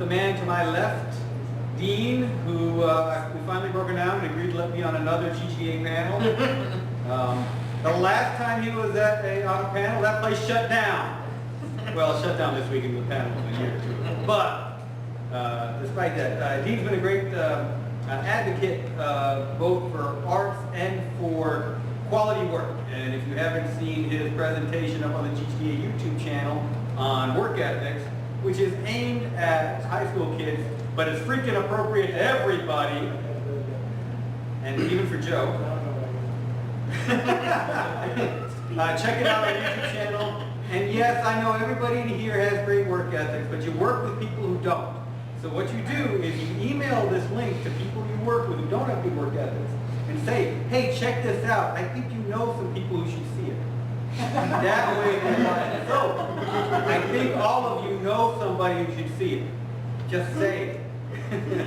the man to my left, Dean, who we finally broken down and agreed to let me on another GGDA panel. The last time he was at on a panel, that place shut down. Well, it shut down this week in the panel in a year or two. But despite that, Dean's been a great advocate both for arts and for quality work. And if you haven't seen his presentation up on the GGDA YouTube channel on work ethics, which is aimed at high school kids, but it's freaking appropriate to everybody, and even for Joe. Check it out on YouTube channel. And yes, I know everybody in here has great work ethics, but you work with people who don't. So what you do is you email this link to people you work with who don't have good work ethics and say, hey, check this out. I think you know some people who should see it. That way, so I think all of you know somebody who should see it. Just say it.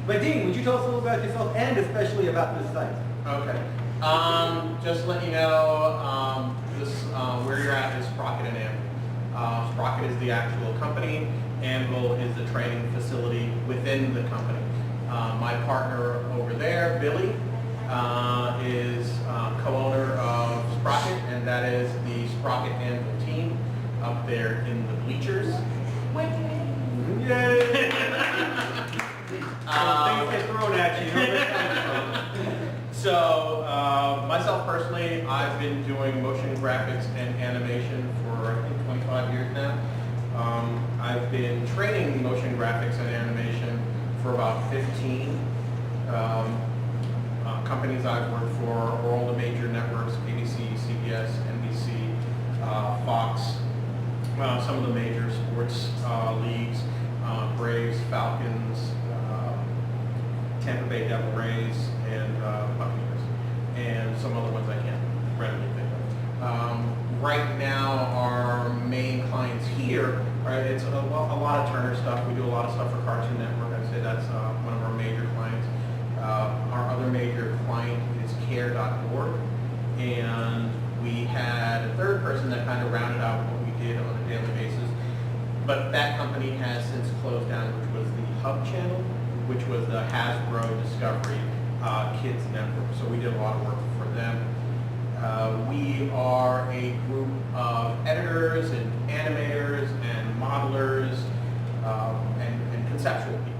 But Dean, would you tell us a little about yourself and especially about this site? Okay. Just to let you know, where you're at is Sprocket and Anvel. Sprocket is the actual company. Anvel is the training facility within the company. My partner over there, Billy, is co-owner of Sprocket, and that is the Sprocket Anvel team up there in the bleachers. Yay! Things get thrown at you. So, myself personally, I've been doing motion graphics and animation for I think 25 years now. I've been training motion graphics and animation for about 15. Companies I've worked for are all the major networks: ABC, CBS, NBC, Fox, some of the major sports leagues, Braves, Falcons, Tampa Bay Devil Rays, and Buccaneers, and some other ones I can't readily think of. Right now, our main clients here, it's a lot of Turner stuff. We do a lot of stuff for Cartoon Network. I'd say that's one of our major clients. Our other major client is care.org, and we had a third person that kind of rounded out what we did on a daily basis. But that company has since closed down, which was the Hub channel, which was the Hasbro Discovery Kids Network. So we did a lot of work for them. We are a group of editors and animators and modelers and conceptual people.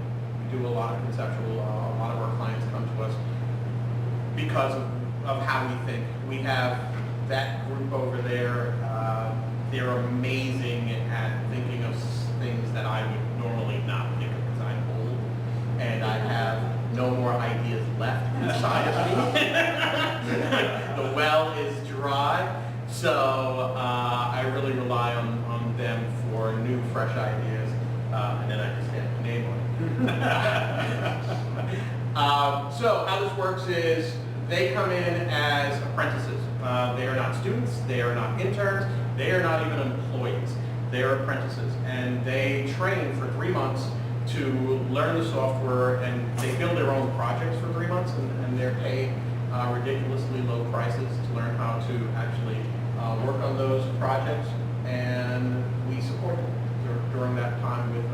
We do a lot of conceptual, a lot of our clients come to us because of how we think. We have that group over there. They're amazing at thinking of things that I would normally not think of because I'm old and I have no more ideas left inside of me. The well is dry, so I really rely on them for new, fresh ideas, and then I just stamp the name on it. So how this works is they come in as apprentices. They are not students, they are not interns, they are not even employees. They are apprentices, and they train for 3 months to learn the software, and they build their own projects for 3 months, and they're paid ridiculously low prices to learn how to actually work on those projects, and we support them during that time with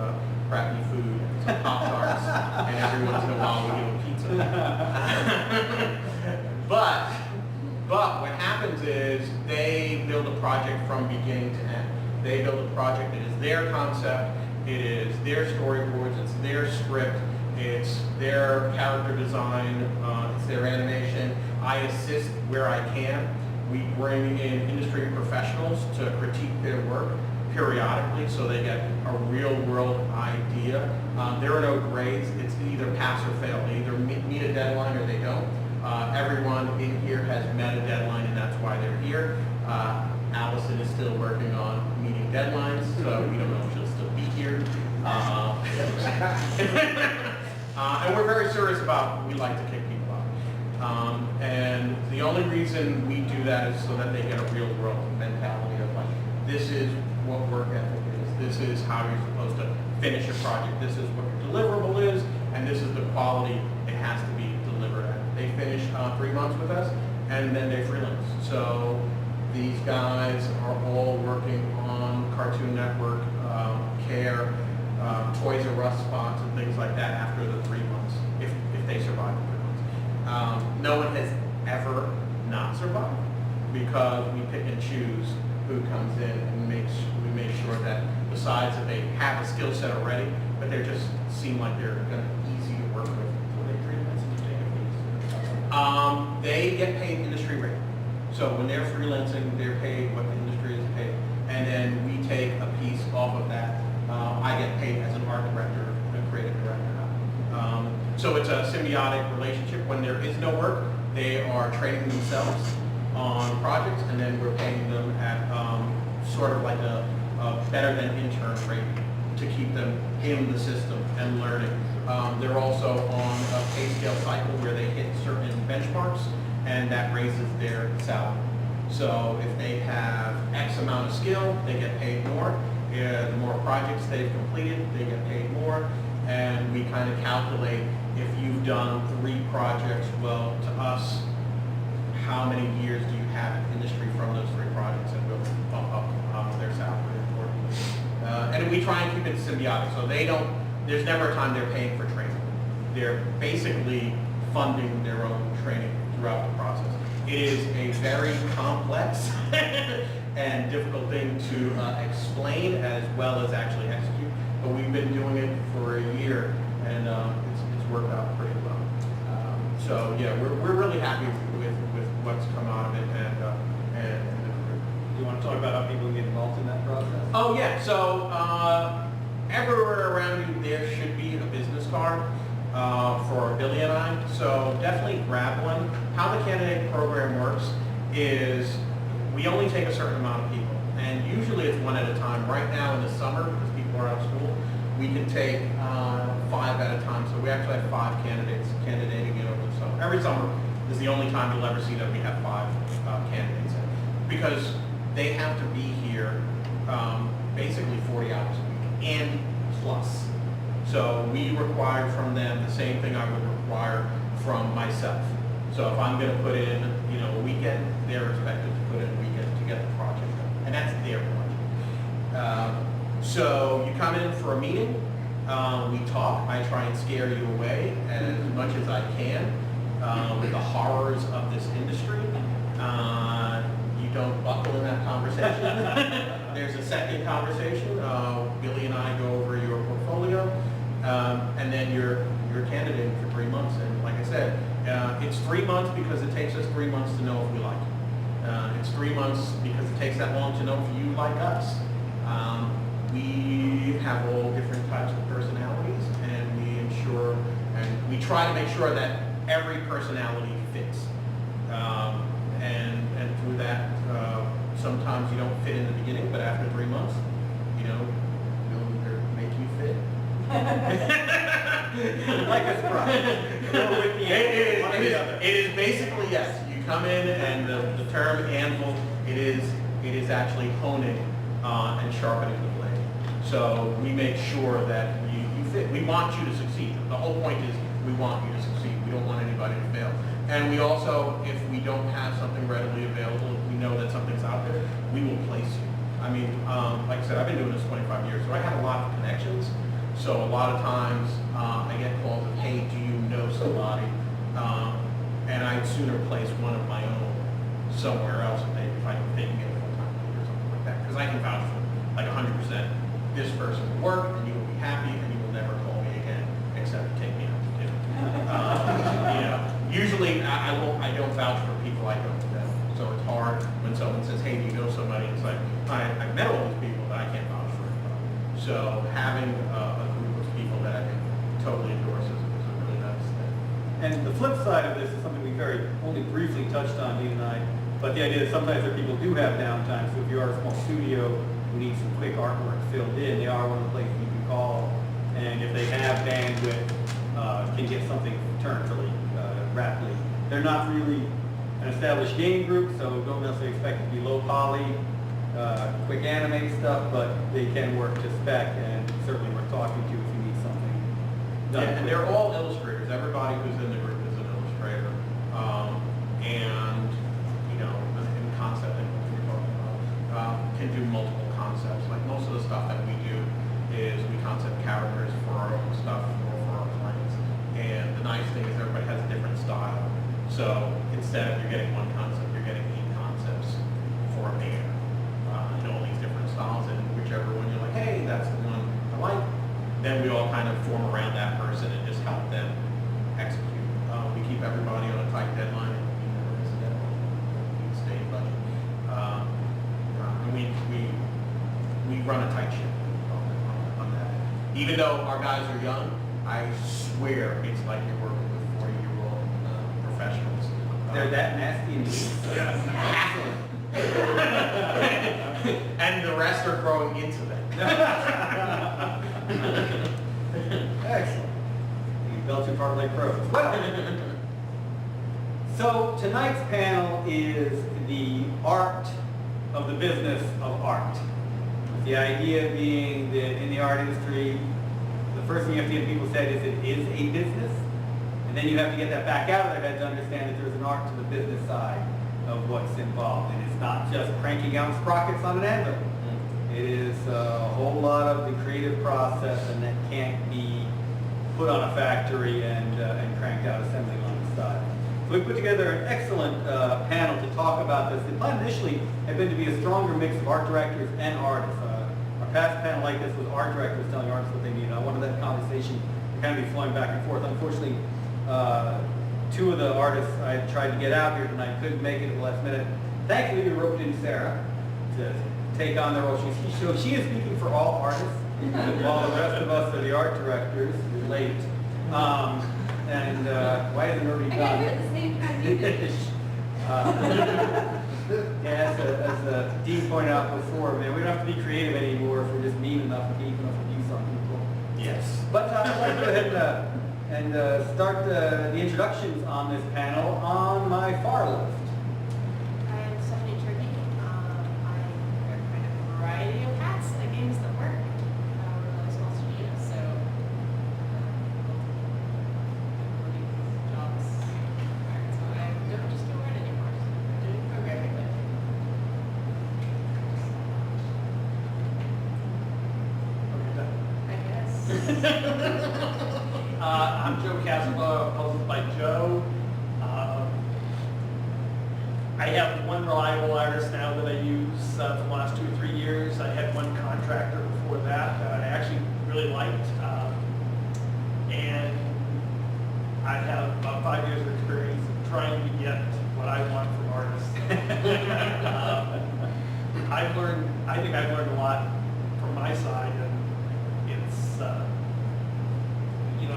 crappy food and some Pop-Tarts, and every once in a while we give them pizza. But what happens is they build a project from beginning to end. They build a project that is their concept, it is their storyboards, it's their script, it's their character design, it's their animation. I assist where I can. We bring in industry professionals to critique their work periodically so they get a real world idea. There are no grades, it's either pass or fail. They either meet a deadline or they don't. Everyone in here has met a deadline and that's why they're here. Allison is still working on meeting deadlines, so we don't know if she'll still be here. And we're very serious about, we like to kick people out. And the only reason we do that is so that they get a real world mentality of like, this is what work ethic is, this is how you're supposed to finish a project, this is what your deliverable is, and this is the quality it has to be delivered at. They finish 3 months with us, and then they freelance. So these guys are all working on Cartoon Network, Care, Toys R Us spots and things like that after the 3 months, if they survive the 3 months. No one has ever not survived because we pick and choose who comes in and we make sure that besides that they have a skill set already, but they just seem like they're going to be easy to work with. They get paid industry rate. So when they're freelancing, they're paid what the industry is paid. And then we take a piece off of that. I get paid as an art director, a creative director. So it's a symbiotic relationship. When there is no work, they are training themselves on projects, and then we're paying them at sort of like a better than intern rate to keep them in the system and learning. They're also on a pay scale cycle where they hit certain benchmarks, and that raises their salary. So if they have X amount of skill, they get paid more. The more projects they've completed, they get paid more. And we kind of calculate if you've done 3 projects, well, to us, how many years do you have in industry from those 3 projects, and we'll bump up their salary accordingly. And we try and keep it symbiotic, so there's never a time they're paying for training. They're basically funding their own training throughout the process. It is a very complex and difficult thing to explain as well as actually execute, but we've been doing it for a year, and it's worked out pretty well. So yeah, we're really happy with what's come out of it, and Do you want to talk about how people get involved in that process? oh yeah, so everywhere around you there should be a business card for Billy and I, so definitely grab one. How the candidate program works is we only take a certain amount of people, and usually it's one at a time. Right now in the summer, because people are out of school, we can take 5 at a time, so we actually have 5 candidates candidating in over the summer. Every summer is the only time you'll ever see that we have 5 candidates in, because they have to be here basically 40 hours a week and plus. So we require from them the same thing I would require from myself. So if I'm going to put in, a weekend, they're expected to put in a weekend to get the project done, and that's their project. So you come in for a meeting, we talk. I try and scare you away as much as I can with the horrors of this industry. You don't buckle in that conversation. There's a second conversation. Billy and I go over your portfolio, and then you're candidate for 3 months. And like I said, it's 3 months because it takes us 3 months to know if we like you. It's 3 months because it takes that long to know if you like us. We have all different types of personalities, and we try to make sure that every personality fits. And through that, sometimes you don't fit in the beginning, but after 3 months, we'll either make you fit. Like a Sprocket. It is basically, yes. You come in, and the term Anvel, it is actually honing and sharpening the blade. So we make sure that you fit. We want you to succeed. The whole point is we want you to succeed. We don't want anybody to fail. And we also, if we don't have something readily available, if we know that something's out there, we will place you. I mean, like I said, I've been doing this 25 years, so I have a lot of connections. So a lot of times I get calls of, hey, do you know somebody? And I'd sooner place one of my own somewhere else if they can get a full-time lead or something like that. Because I can vouch for like 100%. This person will work, and you will be happy, and you will never call me again, except to take me out to dinner. Usually I don't vouch for people I don't know. So it's hard when someone says, hey, do you know somebody? It's like, I've met all these people, but I can't vouch for anybody. So having a group of people that I can totally endorse is a really nice thing. And the flip side of this is something we very only briefly touched on, Dean and I, but the idea is sometimes that people do have downtime. So if you are a small studio who needs some quick artwork filled in, they are one of the places you can call. And if they have bandwidth, can get something turned really rapidly. They're not really an established game group, so don't necessarily expect it to be low poly, quick animate stuff, but they can work to spec, and certainly we're talking to you if you need something done. Yeah, and they're all illustrators. Everybody who's in the group is an illustrator. And, in concept, like what you're talking about, can do multiple concepts. Like most of the stuff that we do is we concept characters So instead of you're getting one concept, you're getting 8 concepts for a banner. And all these different styles, and whichever one you're like, hey, that's the one I like, then we all kind of form around that person and just help them execute. We keep everybody on a tight deadline, and we never miss a deadline. We stay in budget. And we run a tight ship on that. Even though our guys are young, I swear it's like you're working with 40-year-old professionals. They're that nasty and and the rest are growing into them. Excellent. You built your part like pros. Well, so tonight's panel is the art of the business of art. The idea being that in the art industry, the first thing you have to get people said is it is a business. And then you have to get that back out of their head to understand that there's an art to the business side of what's involved. And it's not just cranking out sprockets on an Anvel. It is a whole lot of the creative process, and that can't be put on a factory and cranked out assembly line style. So we put together an excellent panel to talk about this. The plan initially had been to be a stronger mix of art directors and artists. Our past panel like this was art directors telling artists what they need. I wanted that conversation to kind of be flowing back and forth. Unfortunately, 2 of the artists I tried to get out here tonight couldn't make it at the last minute. Thankfully, we roped in Sarah to take on the role. She is speaking for all artists, while the rest of us are the art directors. You're late. Why isn't everybody I gone? got here at the same time you did. Yeah, as Dean pointed out before, man, we don't have to be creative anymore if we're just mean enough and deep enough to use on people. Yes. But I'd like to go ahead and start the introductions on this panel on my far left. I am Stephanie Turkey. I wear kind of a variety of hats at games that work. We're really small studio, so jobs. So I don't just do art anymore. I'm doing programming with. I guess. I'm Joe Casaba, puzzled by Joe. I have one reliable artist now that I use for the last 2 or 3 years. I had one contractor before that I actually really liked. And I have about 5 years of experience in trying to get what I want from artists. I think I've learned a lot from my side, and it's,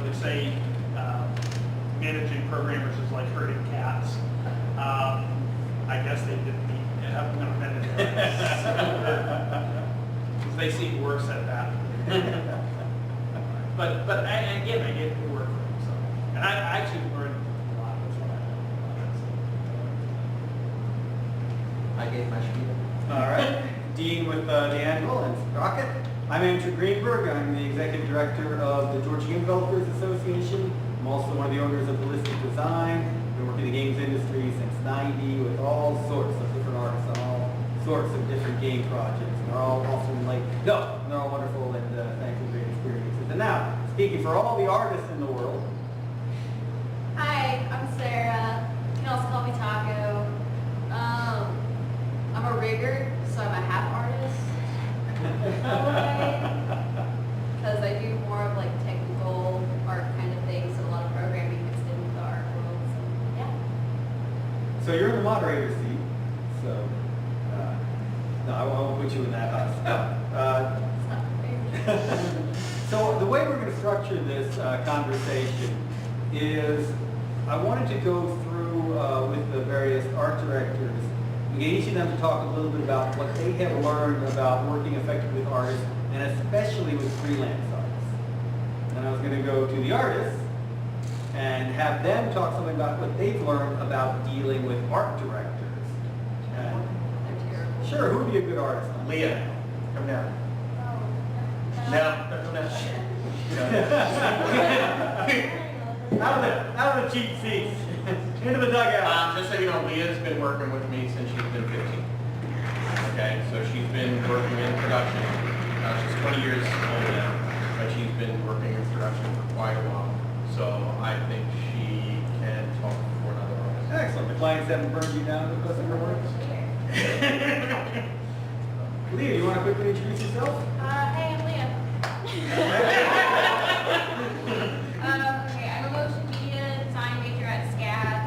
they say managing programmers is like herding cats. I guess they didn't have them invented because they seem worse at that. but again, I get to work for them. So, and I actually learned a lot. That's what I learned. I gave my spiel. All right. Dean with the Anvel and Sprocket. I'm Andrew Greenberg. I'm the Executive Director of the Georgia Game Developers Association. I'm also one of the owners of Holistic Design. I've been working in the games industry since '90 with all sorts of different artists on all sorts of different game projects. And they're all awesome, they're all wonderful and thankfully great experiences. And now, speaking for all the artists in the world. Hi, I'm Sarah. You can also call me Taco. I'm a rigger, so I'm a half artist. Because I do more of like technical art kind of things, so a lot of programming mixed in with the art world. So yeah. So you're in the moderator seat. So, no, I won't put you in that hot spot. It's not my favorite. So the way we're going to structure this conversation is I wanted to go through with the various art directors, and get each of them to talk a little bit about what they have learned about working effectively with artists, and especially with freelance artists. And I was going to go to the artists and have them talk something about what they've learned about dealing with art directors. And They're terrible. sure, who would be a good artist? Leah, come down. Oh, No, come down. Out of the cheap seats. Into the dugout. Just so you know, Leah's been working with me since she's been 15. Okay, so she's been working in production. She's 20 years old now, but she's been working in production for quite a while. So I think she can talk for another artist. clients haven't burned you down with customer work? Leah, you want to quickly introduce yourself? Hey, I'm Leah. Okay, I'm a motion media design major at SCAD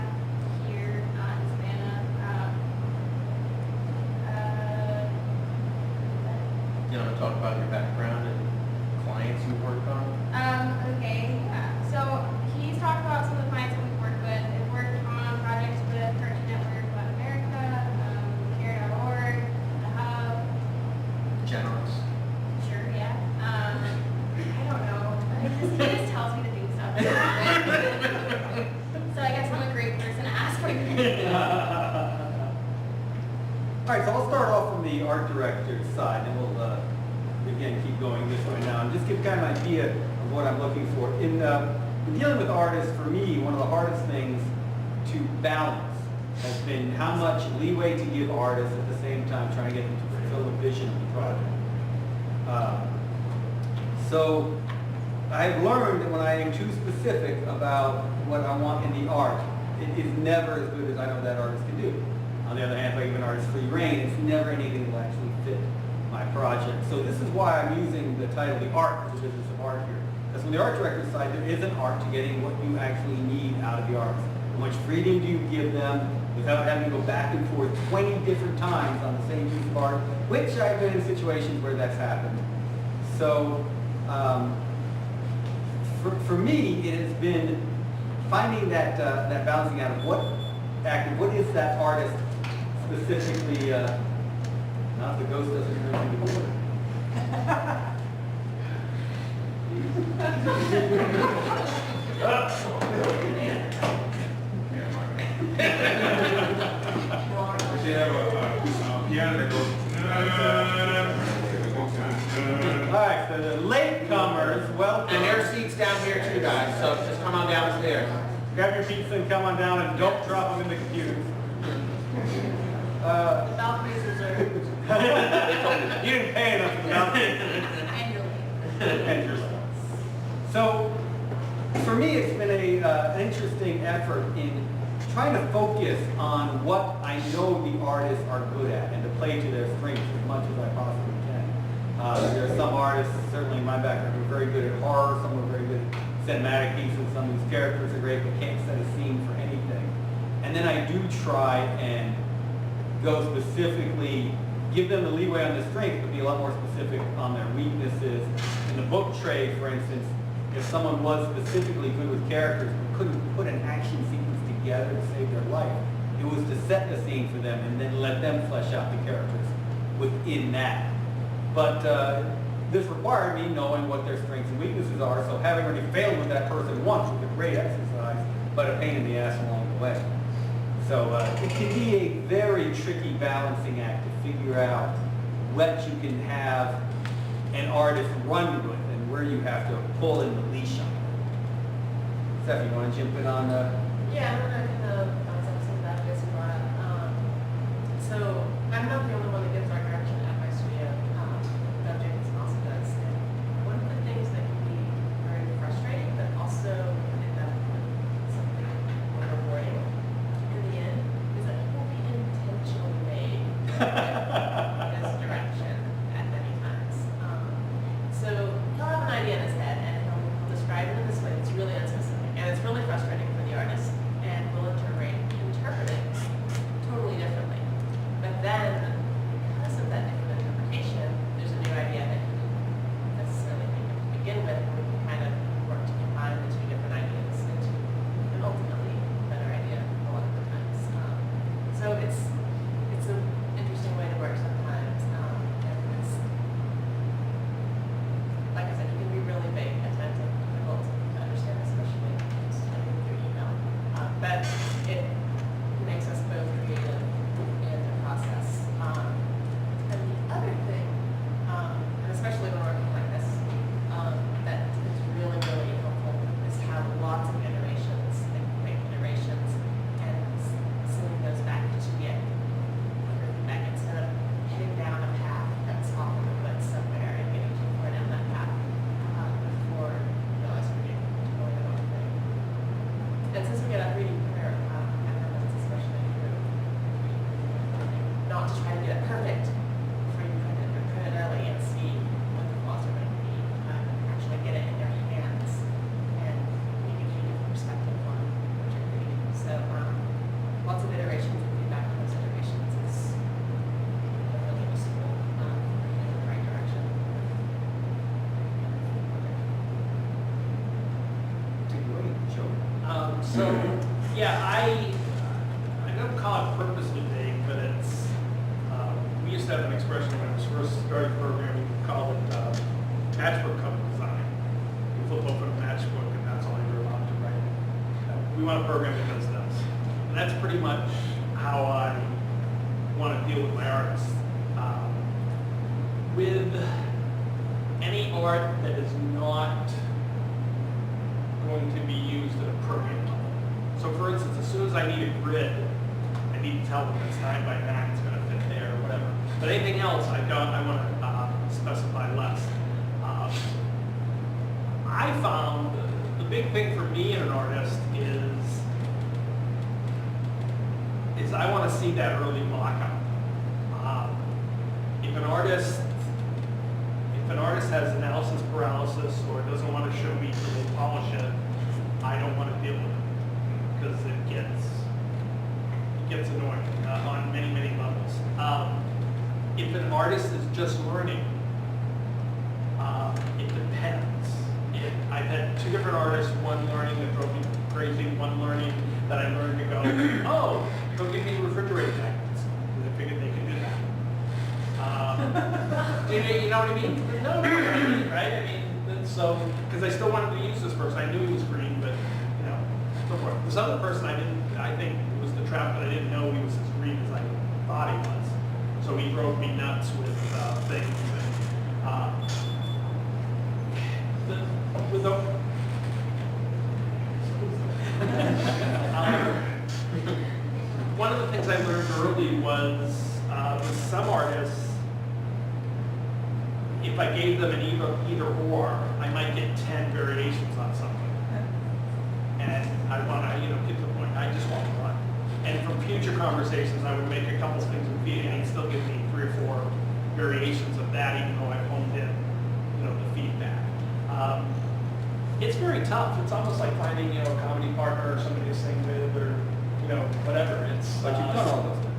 here in Savannah. You want to talk about your background and clients you've worked on? Okay, yeah. So he's talked about some of the clients that we've worked with. We've worked on projects with Cartoon Network Latin America, Care.org, The Hub. Generous. Sure, yeah. I don't know. He just tells me to do stuff. So I guess I'm a great person to ask for. All right, so I'll start off from the art director side, and we'll again keep going this way now, and just give kind of an idea of what I'm looking for. In dealing with artists, for me, one of the hardest things to balance has been how much leeway to give artists at the same time trying to get them to fulfill the vision of the project. So I've learned that when I am too specific about what I want in the art, it is never as good as I know that artist can do. On the other hand, if I give an artist free rein, it's never anything that will actually fit my project. So this is why I'm using the title, The Art of the Business of Art here. Because from the art director's side, there is an art to getting what you actually need out of the artist. How much freedom do you give them without having to go back and forth 20 different times on the same piece of art, which I've been in situations where that's happened. So for me, it has been finding that balancing out of what is that artist specifically, not if the ghost doesn't turn into the water. All right, so the latecomers, well, And there are seats down here too, guys, so just come on downstairs. grab your pizza and come on down and don't drop them in the computers. The balcony's reserved You didn't pay enough for the balcony. annually. And yourself. So, for me, it's been an interesting effort in trying to focus on what I know the artists are good at and to play to their strengths as much as I possibly can. There are some artists, certainly in my background, who are very good at horror, some are very good at cinematic pieces, some of these characters are great but can't set a scene for anything. And then I do try and go specifically, give them the leeway on the strength, but be a lot more specific on their weaknesses. In the book trade, for instance, if someone was specifically good with characters but couldn't put an action sequence together to save their life, it was to set the scene for them and then let them flesh out the characters within that. But this required me knowing what their strengths and weaknesses are, so having already failed with that person once was a great exercise, but a pain in the ass along the way. So it can be a very tricky balancing act to figure out what you can have an artist run with and where you have to pull in the leash on. Steph, you want to jump in on Yeah, I'm gonna kind of bounce off some of that you guys brought up. So I'm not the only one that gives art direction at my studio. Doug Jenkins also does. And one of the things that can be very frustrating, but also end up with something more rewarding in the end, is that it will be intentionally made this direction at many times. So he'll have an idea in his head and he'll describe it in this way. It's really unspecific and it's really frustrating for the artist, and will interpret it totally differently. But then, because of that different interpretation, there's a new idea that you didn't necessarily think of to begin with, and we can kind of work to combine the two different ideas into an ultimately better idea a lot of the times. So it's an interesting way to work sometimes. And it's, like I said, you can be really big at times and difficult to understand, especially just typing through email. But it makes us both creative in the process. So, yeah, I don't call it purposely vague, but it's, we used to have an expression when I was first starting programming, we called it matchbook cover design. You flip open a matchbook and that's all you're allowed to write. We want a program that does this. And that's pretty much how I want to deal with my artists. With any art that is not going to be used at a program level. So for instance, as soon as I need a grid, I need to tell them it's 9 by 9, it's going to fit there or whatever. But anything else, I want to specify less. I found the big thing for me in an artist is I want to see that early mock-up. If an artist has analysis paralysis or doesn't want to show me till they polish it, I don't want to deal with it because it gets annoying on many, many levels. If an artist is just learning, it depends. I've had 2 different artists, one learning that drove me crazy, one learning that I learned to go, oh, go give me refrigerator magnets, because I figured they could do that. You know what I mean? No, right? I mean, so, because I still wanted to use this person. I knew he was green, but, you know, so forth. This other person I think it was the trap, but I didn't know he was as green as I thought he was. So he drove me nuts with things. One of the things I learned early was with some artists, if I gave them an either or, I might get 10 variations on something. And I want to, get to the point. I just want one. And from future conversations, I would make a couple things in feed, and he'd still give me 3 or 4 variations of that, even though I've honed in, the feedback. It's very tough. It's almost like finding, a comedy partner or somebody to sing with, or whatever. It's. But you've done all those things.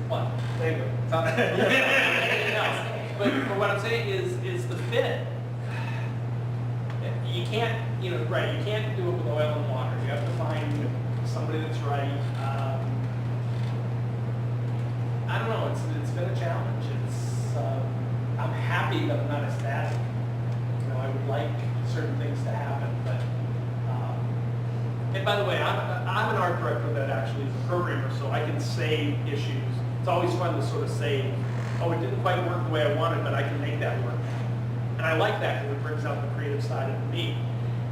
What? Thank you. But what I'm saying is the fit. You can't, right, you can't do it with oil and water. You have to find somebody that's right. I don't know, it's been a challenge. I'm happy that I'm not ecstatic. I would like certain things to happen, but, and by the way, I'm an art director that actually is a programmer, so I can save issues. It's always fun to sort of say, oh, it didn't quite work the way I wanted, but I can make that work. And I like that because it brings out the creative side of me.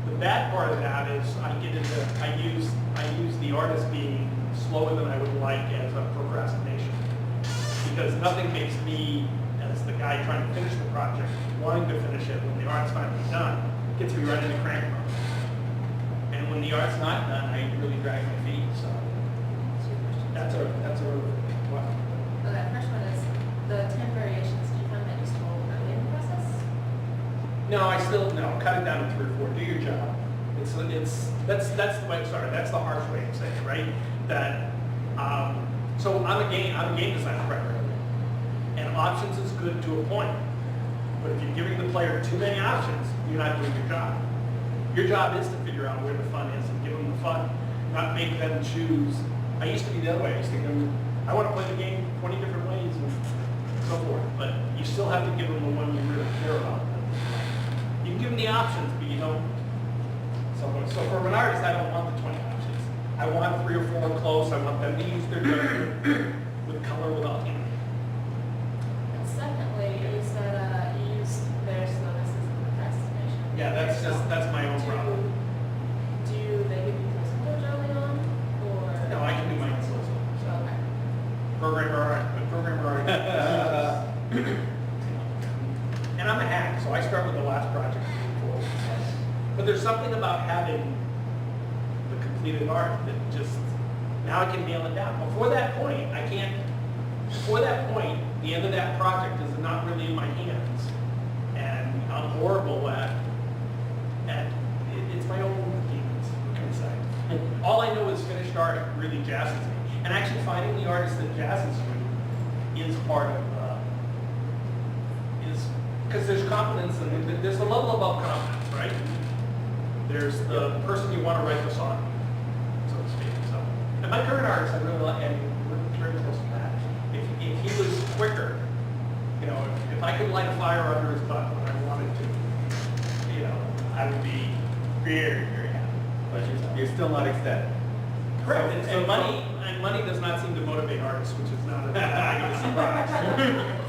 The bad part of that is I use the artist being slower than I would like as a procrastination. Because nothing makes me, as the guy trying to finish the project, wanting to finish it when the art's finally done, gets me right into crank mode. And when the art's not done, I really drag my feet. So that's a wow. So that first one is the 10 variations. Do you find that useful early in the process? No, cut it down to 3 or 4. Do your job. That's the way it started. That's the harsh way to say it, right? That so I'm a game designer primarily, and options is good to a point. But if you're giving the player too many options, you're not doing your job. Your job is to figure out where the fun is and give them the fun, not make them choose. I used to be the other way. I used to give them, I want to play the game 20 different ways and so forth. But you still have to give them the one you really care about. You can give them the options, but you don't. So for an artist, I don't want the 20 options. I want 3 or 4 close. I want them to use their judgment with color, without And secondly, you said you used their slowness as procrastination. Yeah, that's my own problem. Do they give you custom early on, or? No, I can do my own solo. So, okay. Programmer. And I'm a hack, so I start with the last project. But there's something about having the completed art that just, now I can nail it down. Before that point, the end of that project is not really in my hands. And I'm horrible at it's my own demons, what can I say? All I know is finished art really jazzes me. And actually finding the artist that jazzes you is part of, because there's confidence and there's a level above confidence, right? There's the person you want to write the song, so to speak. So, and my current artist, I really like, and we're very close to that. If he was quicker, you know, if I could light a fire under his butt when I wanted to, you know, I would be very, very happy. But you're still not ecstatic. Correct. And money does not seem to motivate artists, which is not a surprise.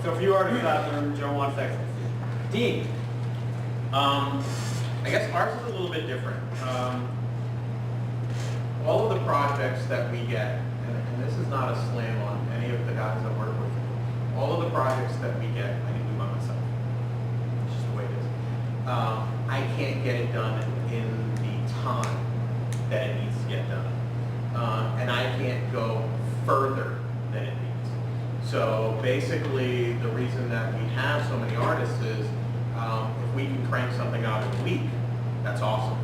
So for you artists out there, Joe wants ecstasy. Dean. I guess ours is a little bit different. All of the projects that we get, and this is not a slam on any of the guys I work with, all of the projects that we get, I can do by myself. It's just the way it is. I can't get it done in the time that it needs to get done. And I can't go further than it needs. So basically, the reason that we have so many artists is if we can crank something out in a week, that's awesome.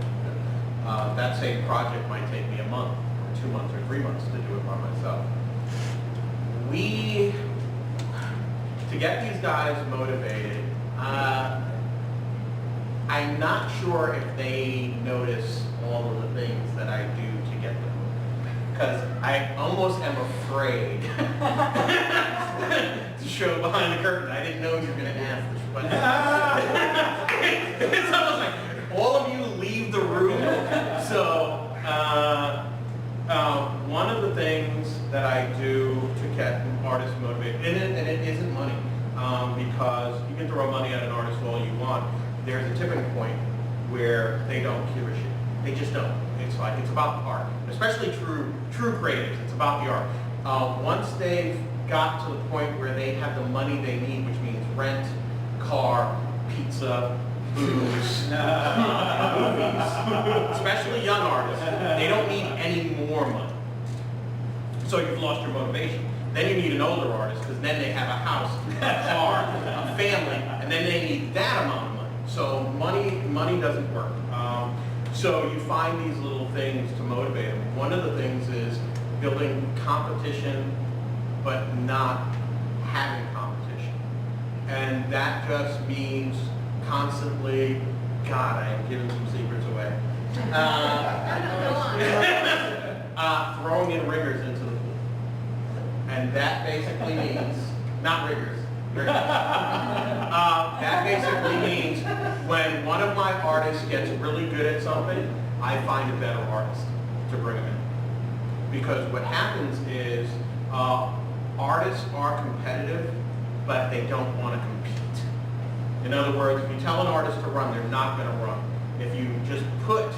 That same project might take me a month, or 2 months, or 3 months to do it by myself. To get these guys motivated, I'm not sure if they notice all of the things that I do to get them motivated. Because I almost am afraid to show behind the curtain. I didn't know you were going to ask this, but it's almost like all of you leave the room. So one of the things that I do to get artists motivated, and it isn't money, because you can throw money at an artist all you want. There's a tipping point where they don't give a shit. They just don't. It's about the art, especially true creatives. It's about the art. Once they've got to the point where they have the money they need, which means rent, car, pizza, booze, movies, especially young artists, they don't need any more money. So you've lost your motivation. Then you need an older artist, because then they have a house, a car, a family, and then they need that amount of money. So money doesn't work. So you find these little things to motivate them. One of the things is building competition, but not having competition. And that just means constantly, God, I am giving some secrets away. Throwing in riggers into the pool. And that basically means, not riggers, that basically means when one of my artists gets really good at something, I find a better artist to bring them in. Because what happens is artists are competitive, but they don't want to compete. In other words, if you tell an artist to run, they're not going to run. If you just put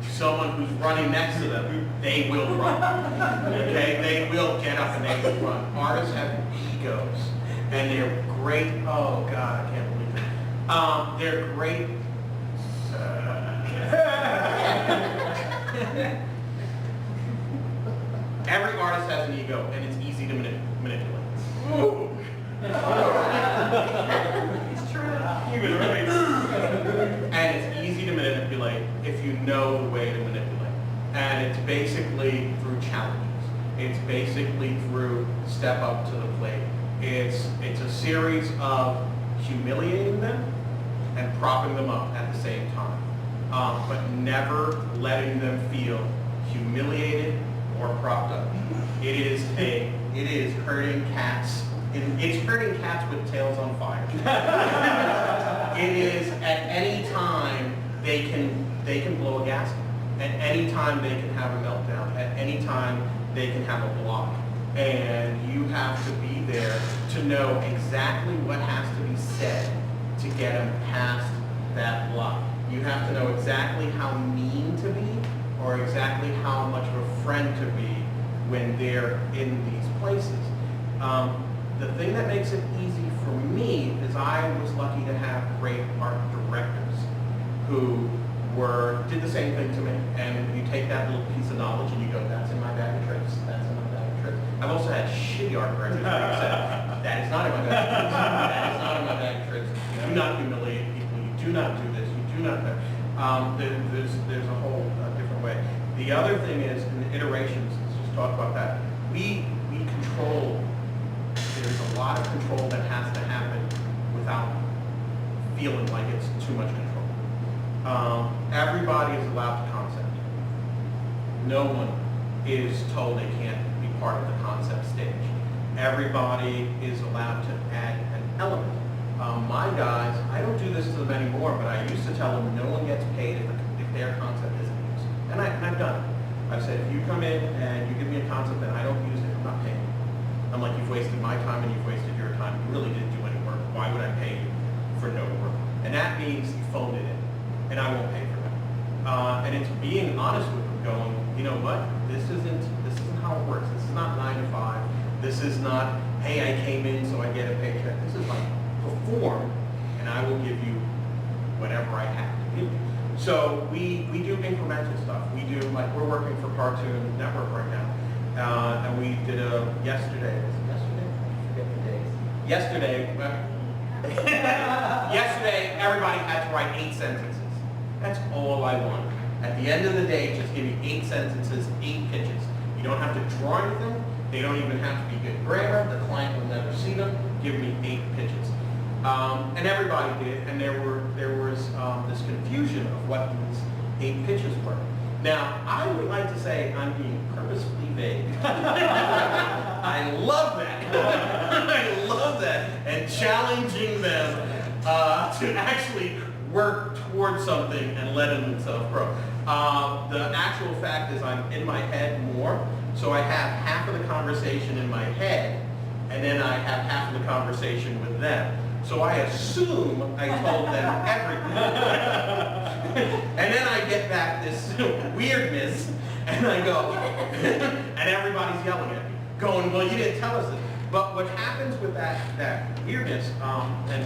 someone who's running next to them, they will run. Okay? They will get up and they will run. Artists have egos. And they're great, oh God, I can't believe it. They're great. Every artist has an ego, and it's easy to manipulate. Ooh. It's true. And it's easy to manipulate if you know the way to manipulate. And it's basically through challenges. It's basically through step up to the plate. It's a series of humiliating them and propping them up at the same time, but never letting them feel humiliated or propped up. It is herding cats. It's herding cats with tails on fire. It is at any time they can blow a gasket. At any time they can have a meltdown. At any time they can have a block. And you have to be there to know exactly what has to be said to get them past that block. You have to know exactly how mean to be or exactly how much of a friend to be when they're in these places. The thing that makes it easy for me is I was lucky to have great art directors who did the same thing to me. And you take that little piece of knowledge and you go, that's in my bag of tricks, that's in my bag of tricks. I've also had shitty art directors who said, that is not in my bag of tricks, that is not in my bag of tricks. You do not humiliate people, you do not do this, you do not, there's a whole different way. The other thing is, in the iterations, let's just talk about that. We control, there's a lot of control that has to happen without feeling like it's too much control. Everybody is allowed to concept. No one is told they can't be part of the concept stage. Everybody is allowed to add an element. My guys, I don't do this to them anymore, but I used to tell them no one gets paid if their concept isn't used. And I've done it. I've said, if you come in and you give me a concept and I don't use it, I'm not paying you. I'm like, you've wasted my time and you've wasted your time. You really didn't do any work. Why would I pay you for no work? And that means you phoned it in, and I won't pay for that. And it's being honest with them, going, you know what? This isn't how it works. This is not 9 to 5. This is not, hey, I came in so I get a paycheck. This is like, perform, and I will give you whatever I have to give you. So we do incremental stuff. We do, like, we're working for Cartoon Network right now, and we did a yesterday. Was it yesterday? I forget the days. Yesterday, yesterday everybody had to write 8 sentences. That's all I want. At the end of the day, just give me 8 sentences, 8 pitches. You don't have to draw anything. They don't even have to be good grammar. The client will never see them. Give me 8 pitches. And everybody did, and there was this confusion of what these 8 pitches were. Now, I would like to say I'm being purposefully vague. I love that. I love that. And challenging them to actually work towards something and letting themselves grow. The actual fact is I'm in my head more, so I have half of the conversation in my head, and then I have half of the conversation with them. So I assume I told them everything. And then I get back this weirdness, and I go, and everybody's yelling at me, going, well, you didn't tell us this. But what happens with that weirdness, and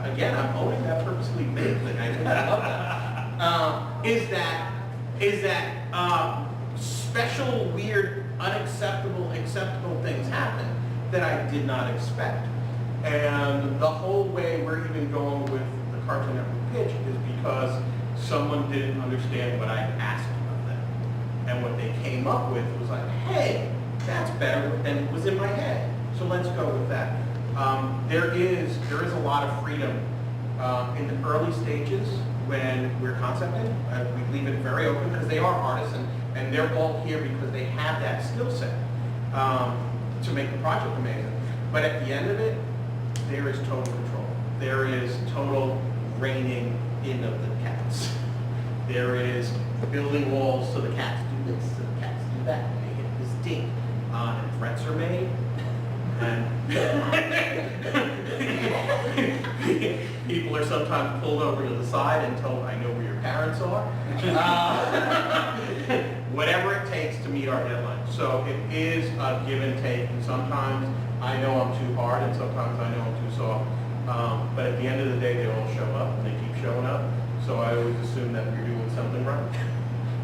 again, I'm owning that purposely vague thing, I think I love that, is that special, weird, unacceptable, acceptable things happen that I did not expect. And the whole way we're even going with the Cartoon Network pitch is because someone didn't understand what I asked of them. And what they came up with was like, hey, that's better than was in my head. So let's go with that. There is a lot of freedom in the early stages when we're concepting. We leave it very open because they are artists and they're all here because they have that skill set to make the project amazing. But at the end of it, there is total control. There is total reining in of the cats. There is building walls so the cats do this, so the cats do that, and they hit this ding. And threats are made. And people are sometimes pulled over to the side and told, I know where your parents are. Whatever it takes to meet our deadline. So it is a give and take, and sometimes I know I'm too hard, and sometimes I know I'm too soft. But at the end of the day, they all show up, and they keep showing up. So I always assume that we're doing something right.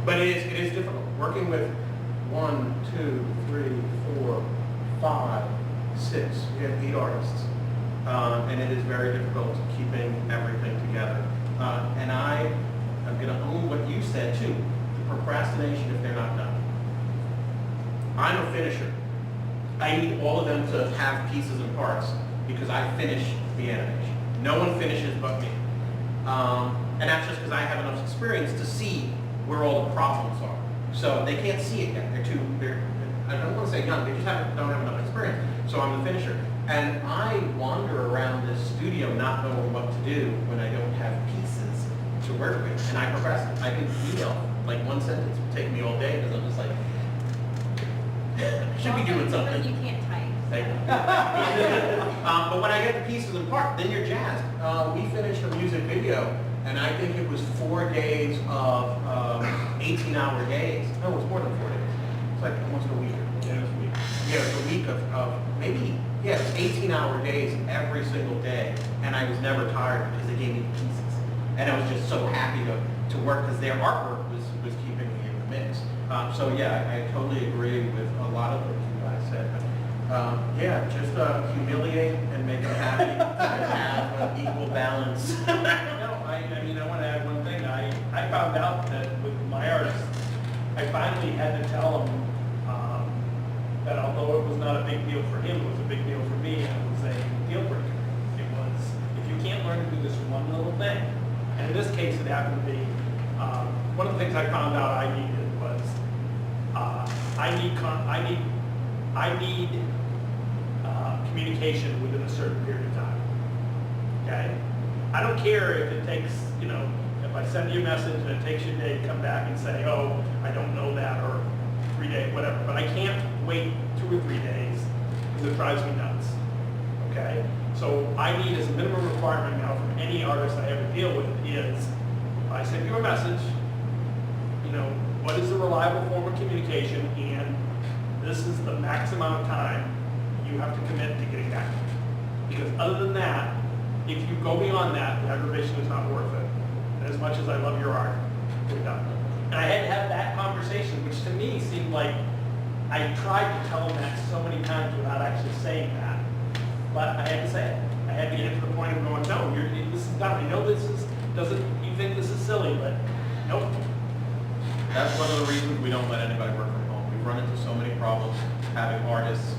But it is difficult. Working with 1, 2, 3, 4, 5, 6. We have 8 artists. And it is very difficult keeping everything together. And I'm going to own what you said too, the procrastination if they're not done. I'm a finisher. I need all of them to have pieces and parts because I finish the animation. No one finishes but me. And that's just because I have enough experience to see where all the problems are. So they can't see it yet. I don't want to say young, they just don't have enough experience. So I'm the finisher. And I wander around this studio not knowing what to do when I don't have pieces to work with. And I procrastinate. I can email, like one sentence would take me all day because I'm just like, I should be doing something. You can't type. But when I get the pieces and parts, then you're jazzed. We finished a music video, and I think it was 4 days of 18-hour days. No, it was more than 4 days. It's like almost a week. Yeah, it was a week. Yeah, it was a week of maybe, yeah, it was 18-hour days every single day, and I was never tired because they gave me the pieces. And I was just so happy to work because their artwork was keeping me in the mix. So yeah, I totally agree with a lot of what you guys said. But, yeah, just humiliate and make them happy and have an equal balance. I mean, I want to add one thing. I found out that with my artists, I finally had to tell him that although it was not a big deal for him, it was a big deal for me, and it was a deal breaker. It was, if you can't learn to do this one little thing, and in this case it happened to be One of the things I found out I needed was, I need communication within a certain period of time, okay? I don't care if it takes, you know, if I send you a message and it takes you a day to come back and say, oh, I don't know that, or 3 days, whatever, but I can't wait 2 or 3 days, because it drives me nuts, okay? So I need, as a minimum requirement now from any artist I ever deal with, is if I send you a message, you know, what is a reliable form of communication, and this is the max amount of time you have to commit to getting back to me. Because other than that, if you go beyond that, the aggravation is not worth it. And as much as I love your art, we're done. And I had to have that conversation, which to me seemed like I tried to tell him that so many times without actually saying that. But I had to say it. I had to get to the point of going, no, this is done. I know this is, you think this is silly, but nope. That's one of the reasons we don't let anybody work from home. We've run into so many problems having artists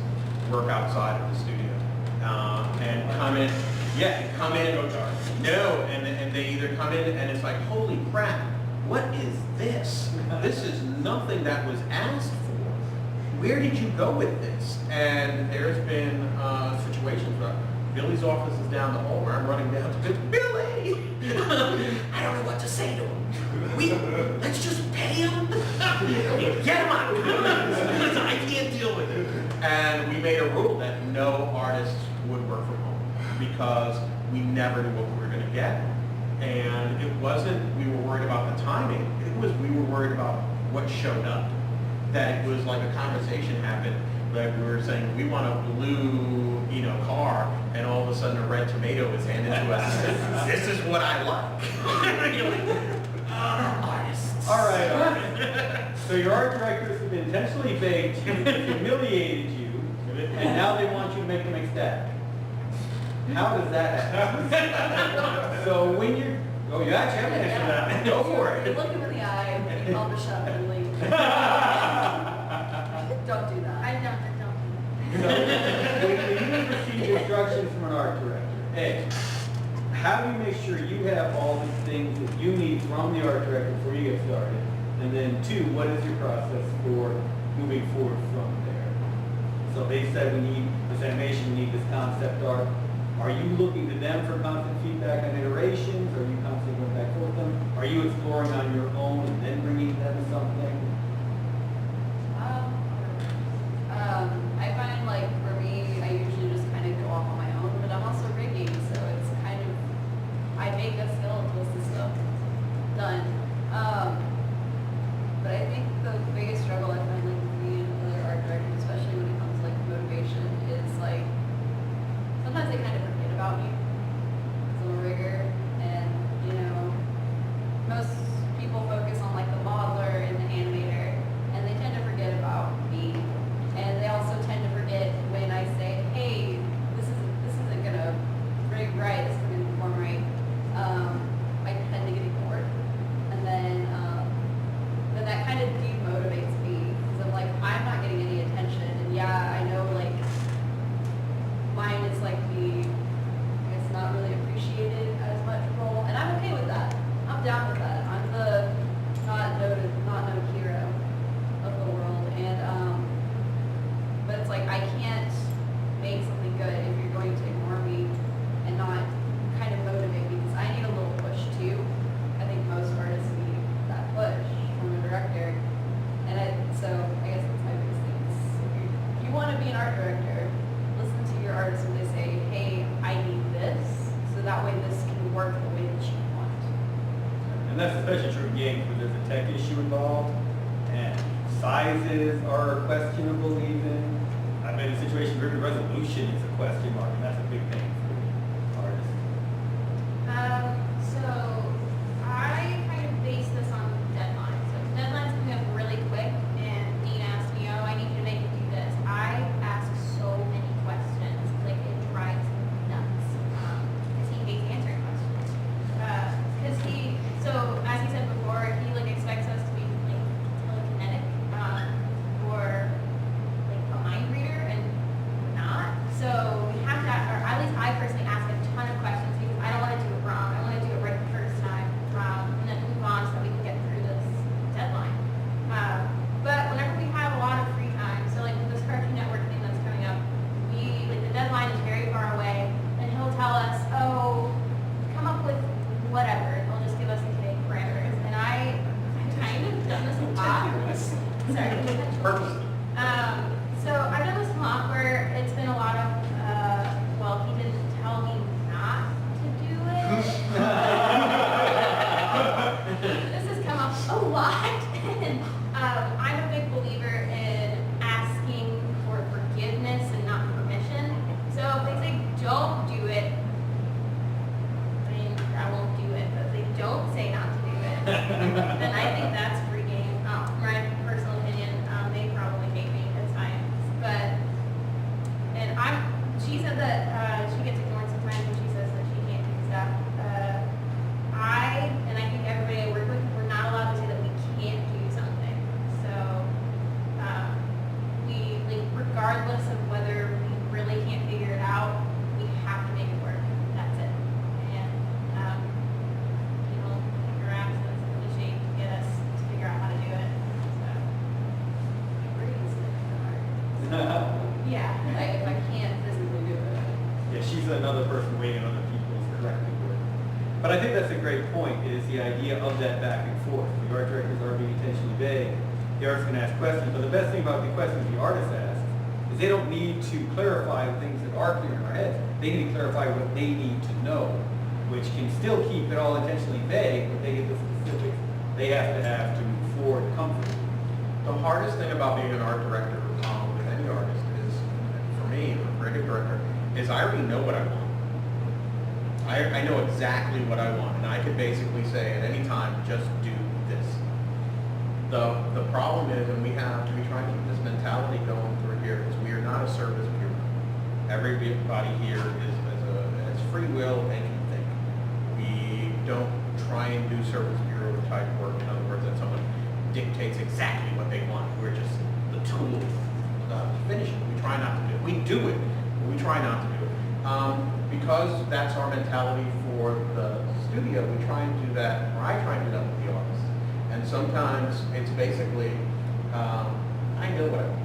work outside of the studio. And come in, no, and they either come in and it's like, holy crap, what is this? This is nothing that was asked for. Where did you go with this? And there's been situations where Billy's office is down the hall where I'm running down to Billy! I don't know what to say to him. Let's just pay him. Get him out. I can't deal with it. And we made a rule that no artists would work from home because we never knew what we were going to get. And it wasn't we were worried about the timing. It was we were worried about what showed up. That it was like a conversation happened. Like we were saying, we want a blue, you know, car, and all of a sudden a red tomato is handed to us. This is what I like. You're like, artists. All right. So your art directors have intentionally baked, humiliated you, and now they want you to make them ecstatic. How does that happen? So when you're, oh, you actually have an answer to that. Go for You it. look him in the eye and you call the shot and leave. Don't do that. I don't. So when you receive instructions from an art director, A, how do you make sure you have all the things that you need from the art director before you get started? And then 2, what is your process for moving forward from there? So they said we need this animation, we need this concept art. Are you looking to them for constant feedback on iterations? Are you constantly going back with them? Are you exploring on your own and then bringing them something? I find like for me, I usually just kind of go off on my own, but I'm also rigging, so it's kind of, I make a skeletal system done. But I think the biggest struggle I find like with me and other art directors, especially when it comes to like motivation, is like sometimes they kind of forget about me as a rigger, and you know, most people focus on like the modeler and the animator, and they tend to forget about me. And they also tend to forget when I say, hey, this isn't gonna rig right, this isn't gonna perform right. I tend to get ignored. And then that kind of demotivates me because I'm like, I'm not getting any attention. And yeah, I know like mine is like the, I guess not really appreciated as much role. And I'm okay with that. I'm down with that. I'm the not known hero of the world. And but it's like I can't make something good if you're going to ignore me and not kind of motivate me, because I need a little push too. I think most artists need that push from a director. And so I guess that's my biggest thing. If you want to be an art director, listen to your artists when they say, hey, I need this, so that way this can work the way that you want. And that's especially true in games where there's a tech issue involved, and sizes are questionable even. I've been in a situation where the resolution is a question mark, and that's a big thing for artists. So I kind of base this on deadlines. So deadlines can go really quick, and Dean asked me, oh, I need you to make it do this. I ask so many questions, like it drives me nuts, because he hates answering questions. Because so as he said before, he like expects us to be like telekinetic, or like a mind reader, and we're not. So we have to, or at least then I think that's free game. My personal opinion, they probably hate me at times, but, and she said that, she gets ignored sometimes when she says that she can't do stuff. And I think everybody I work with, we're not allowed to say that we can't do something. So, regardless of whether we really can't figure it out, we have to make it work. That's it. And, your absence in the shape to get us to figure out how to do it. So, yeah. Like, if I can't physically do it. Yeah, she's another person waiting on other people's correcting work. But I think that's a great point, is the idea of that back and forth. The art directors are being intentionally vague. The artist can ask questions, but the best thing about the questions the artist asks is they don't need to clarify the things that are clear in our heads. They need to clarify what they need to know, which can still keep it all intentionally vague, but they get the specifics they have to move forward comfortably. The hardest thing about being an art director with any artist is, for me, a creative director, is I already know what I want. I know exactly what I want, and I can basically say at any time, just do this. The problem is, and we try to keep this mentality going through here, is we are not a service bureau. Everybody here is free will and can think. We don't try and do service bureau type work. In other words, that someone dictates exactly what they want. We're just the tool to finish it. We try not to do it. We do it, but we try not to do it. Because that's our mentality for the studio, we try and do that, or I try and do that with the artists. And sometimes it's basically, I know what I want.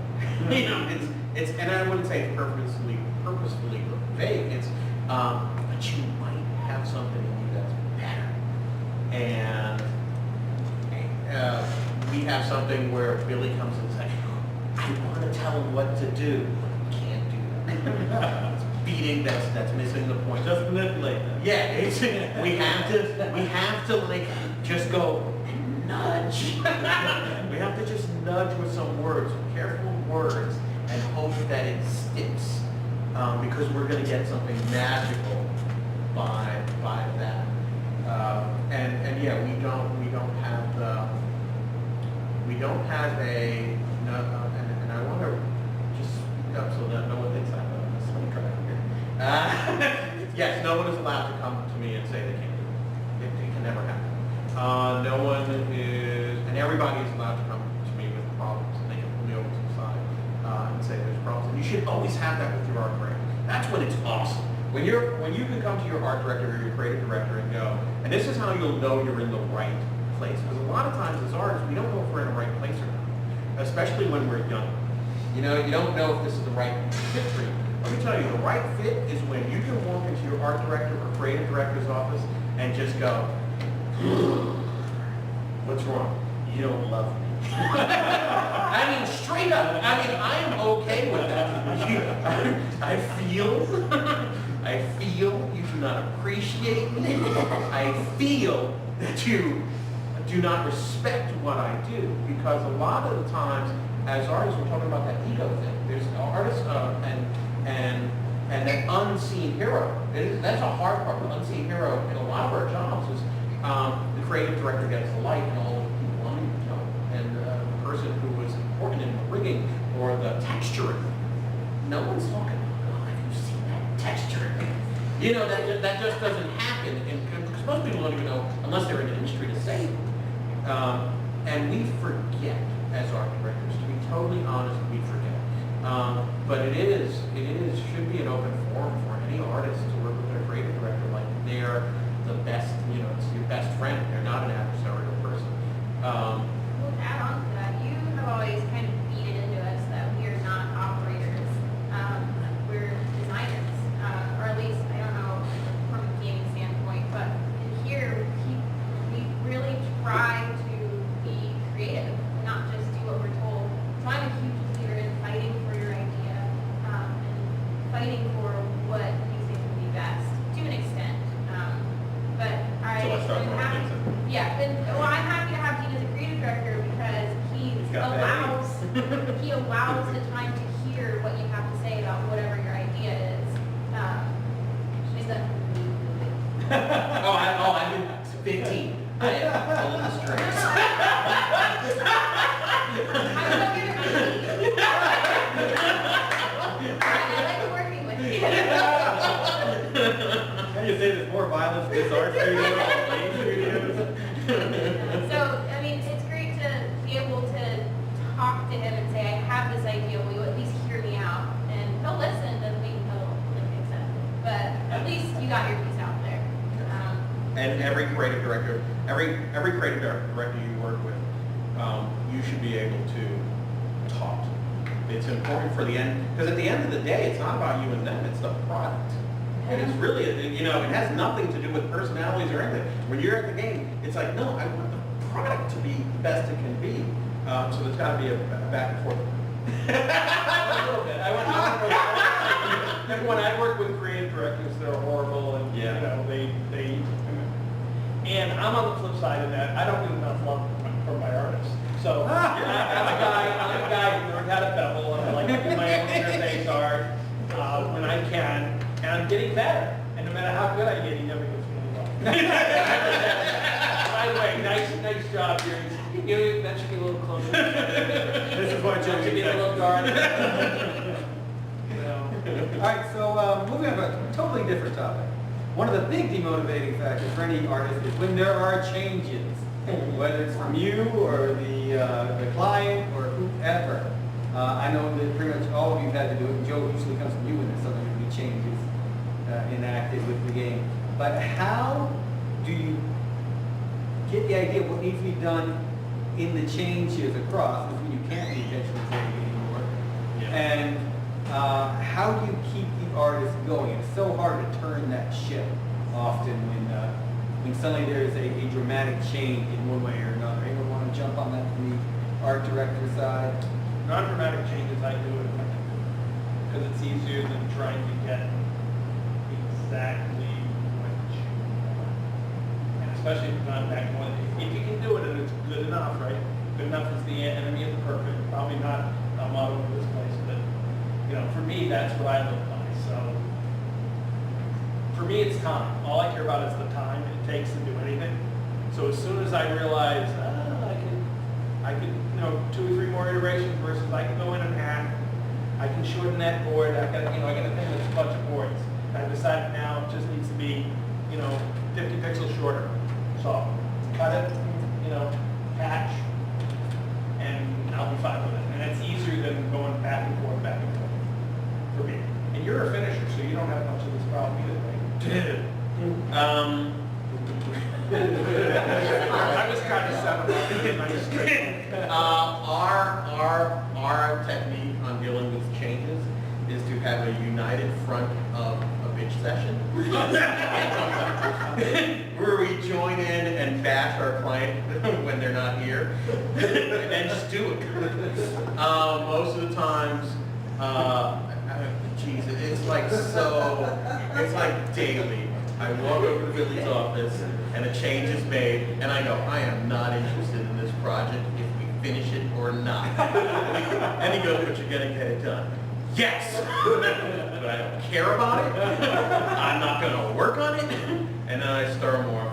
It's, and I wouldn't say it's purposefully vague. It's, but you might have something in you that's better. And we have something where Billy comes and says, I want to tell him what to do. But you can't do that. It's beating that's missing the point. Just manipulate them. Yeah, we have to like just go and nudge. We have to just nudge with some words, careful words, and hope that it sticks, because we're going to get something magical by that. And yeah, we don't have a and I want to just speak up so that no one thinks I'm a slave driver here. Yes, no one is allowed to come to me and say they can't do it. It can never happen. No one is, and everybody is allowed to come to me with problems, and they can pull me over to the side and say there's problems. And you should always have that with your art director. That's when it's awesome. When you can come to your art director or your creative director and go, and this is how you'll know you're in the right place. Because a lot of times as artists, we don't know if we're in the right place or not, especially when we're young. You don't know if this is the right fit for you. Let me tell you, the right fit is when you can walk into your art director or creative director's office and just go, what's wrong? You don't love me. I mean, straight up. I mean, I am okay with that. I feel you do not appreciate me. I feel that you do not respect what I do, because a lot of the times, as artists, we're talking about that ego thing. There's artists and that unseen hero. That's a hard part. The unseen hero in a lot of our jobs is the creative director gets the light and all of the people on it, and the person who was important in the rigging or the texturing. No one's talking about, have you seen that texturing? That just doesn't happen, because most people don't even know, unless they're in the industry, to say it. And we forget, as art directors, to be totally honest, we forget. But it should be an open forum for any artist to work with their creative director like they're the best, it's your best friend. They're not an adversarial person. Well, to add on to that, you have always kind of beat it into us that we are not operators. We're designers, or at least, I don't know, from a gaming standpoint, but here, we really try to be creative, not just do what we're told. So I'm a huge believer in fighting for your idea, and fighting for what you think would be best, to an extent. But I'm happy to have Dean as a creative director because he allows the time to hear what you have to say about whatever your idea is. Is that? I've been 15. I am. violence, this art studio, lane studios. So, I mean, it's great to be able to talk to him and say, I have this idea, will you at least hear me out? And he'll listen, doesn't mean he'll like, accept it, but at least you got your piece out there. And every creative director, every creative director you work with, you should be able to talk. It's important for the end, because at the end of the day, it's not about you and them, it's the product. And it's really, you know, it has nothing to do with personalities or anything. When you're at the game, it's like, no, I want the product to be the best it can be. So there's got to be a back and forth. A little bit. When I work with creative directors, they're horrible, and Yeah. you know they. And I'm on the flip side of that. I don't get enough love from my artists. So I'm a guy who learned how to bevel, and I like to do my own interface art when I can, and I'm getting better. And no matter how good I get, he never gives me any love. By the way, nice job, Jerry. You know, that should be a little closer. This is what That Joe should be a little dark. All right, so moving on to a totally different topic. One of the big demotivating factors for any artist is when there are changes, whether it's from you or the client or whoever. I know that pretty much all of you have had to do it, and Joe usually comes from you when there's something to be changes enacted with the game. But how do you get the idea of what needs to be done in the changes across, because when you can't be intentionally creative anymore, and how do you keep the artist going? It's so hard to turn that ship often when suddenly there's a dramatic change in one way or another. Anyone want to jump on that from the art director side? Non-dramatic changes I do it because it's easier than trying to get exactly what you want. And especially if you're not that one. If you can do it and it's good enough, right? Good enough is the enemy of the perfect. Probably not a motto of this place, but you know, for me, that's what I live by. So for me, it's time. All I care about is the time it takes to do anything. So as soon as I realize, I can, you know, 2 or 3 more iterations versus I can go in and hack. I can shorten that board. I got a thing with a bunch of boards. I decided now it just needs to be, you know, 50 pixels shorter. So cut it, you know, patch, and I'll be fine with it. And it's easier than going back and forth for me. And you're a finisher, so you don't have much of this problem either, right? I was trying to set them up to get my straight. Our technique on dealing with changes is to have a united front of a bitch session where we join in and bash our client when they're not here, and then just do it. Most of the times, geez, it's like daily. I walk over to Billy's office and a change is made, and I go, I am not interested in this project if we finish it or not. And he goes, but you're gonna get it done. Yes! But I don't care about it. I'm not gonna work on it. And then I stir them off.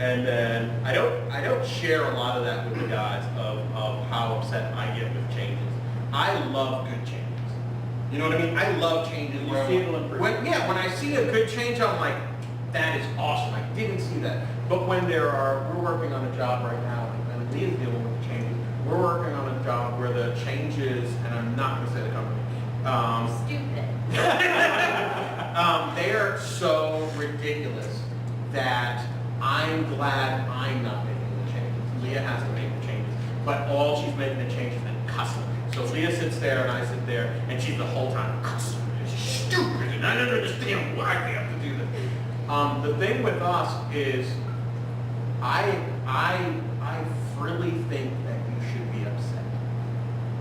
And then I don't share a lot of that with the guys of how upset I get with changes. I love good changes. You know what I mean? I love changes You where see it'll improve. when I see a good change, I'm like, that is awesome. I didn't see that. But when we're working on a job right now, and Leah's dealing with the changes. We're working on a job where the changes, and I'm not going to say the company. Stupid. They are so ridiculous that I'm glad I'm not making the changes. Leah has to make the changes, but all she's making the changes in custom. So Leah sits there and I sit there, and she's the whole time custom. It's stupid, and I don't understand why we have to do this. The thing with us is, I freely think that you should be upset,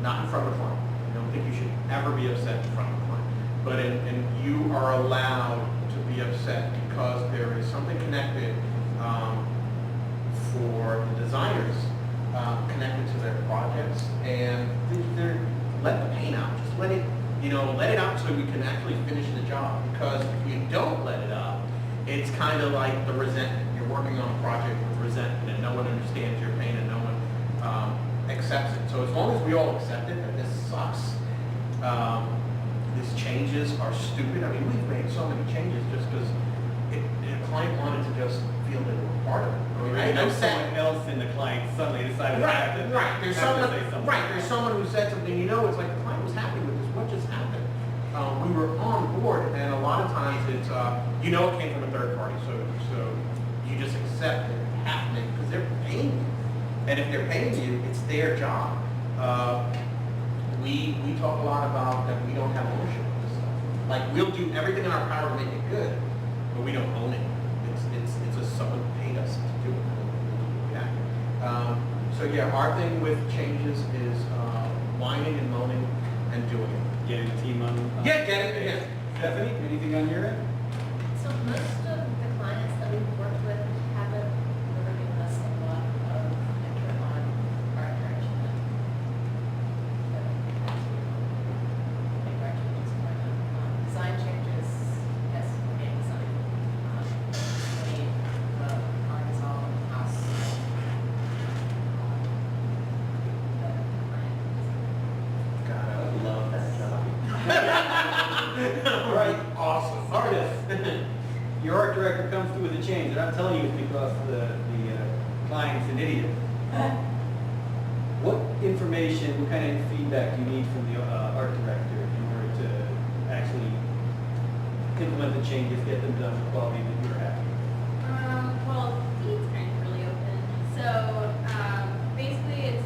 not in front of a client. I don't think you should ever be upset in front of a client, but and you are allowed to be upset because there is something connected for the designers connected to their projects, and they're let the pain out. Just let it out so we can actually finish the job. Because if you don't let it out, it's kind of like the resentment. You're working on a project with resentment, and no one understands your pain, and no one accepts it. So as long as we all accept it, that this sucks, these changes are stupid. I mean, we've made so many changes just because a client wanted to said, someone else in the client suddenly decided to have to right, there's have to someone, say something. right, there's someone who said something, you know, it's like the client was happy with this, what just happened? We were on board, and a lot of times it's, you know, it came from a third party, so you just accept it happening because they're paying you. And if they're paying you, it's their job. We talk a lot about that we don't have ownership of this stuff. Like, we'll do everything in our power to make it good, but we don't own it. It's just someone paid us to do it. Yeah. So yeah, our thing with changes is whining and moaning and doing it. Getting the team on. Yeah, get it, yeah. Stephanie, anything on your end? So most of the clients that we've worked with haven't really given us a lot of input on our direction. Make our changes going on. Design changes, yes, we made design. We made art is all house. God, I would love that job. Right. Awesome. Artist. Your art director comes through with a change, and I'm telling you it's because the client's an idiot. What information, what kind of feedback do you need from the art director in order to actually implement the changes, get them done with quality that you're happy? Well, he's kind of really open. So basically,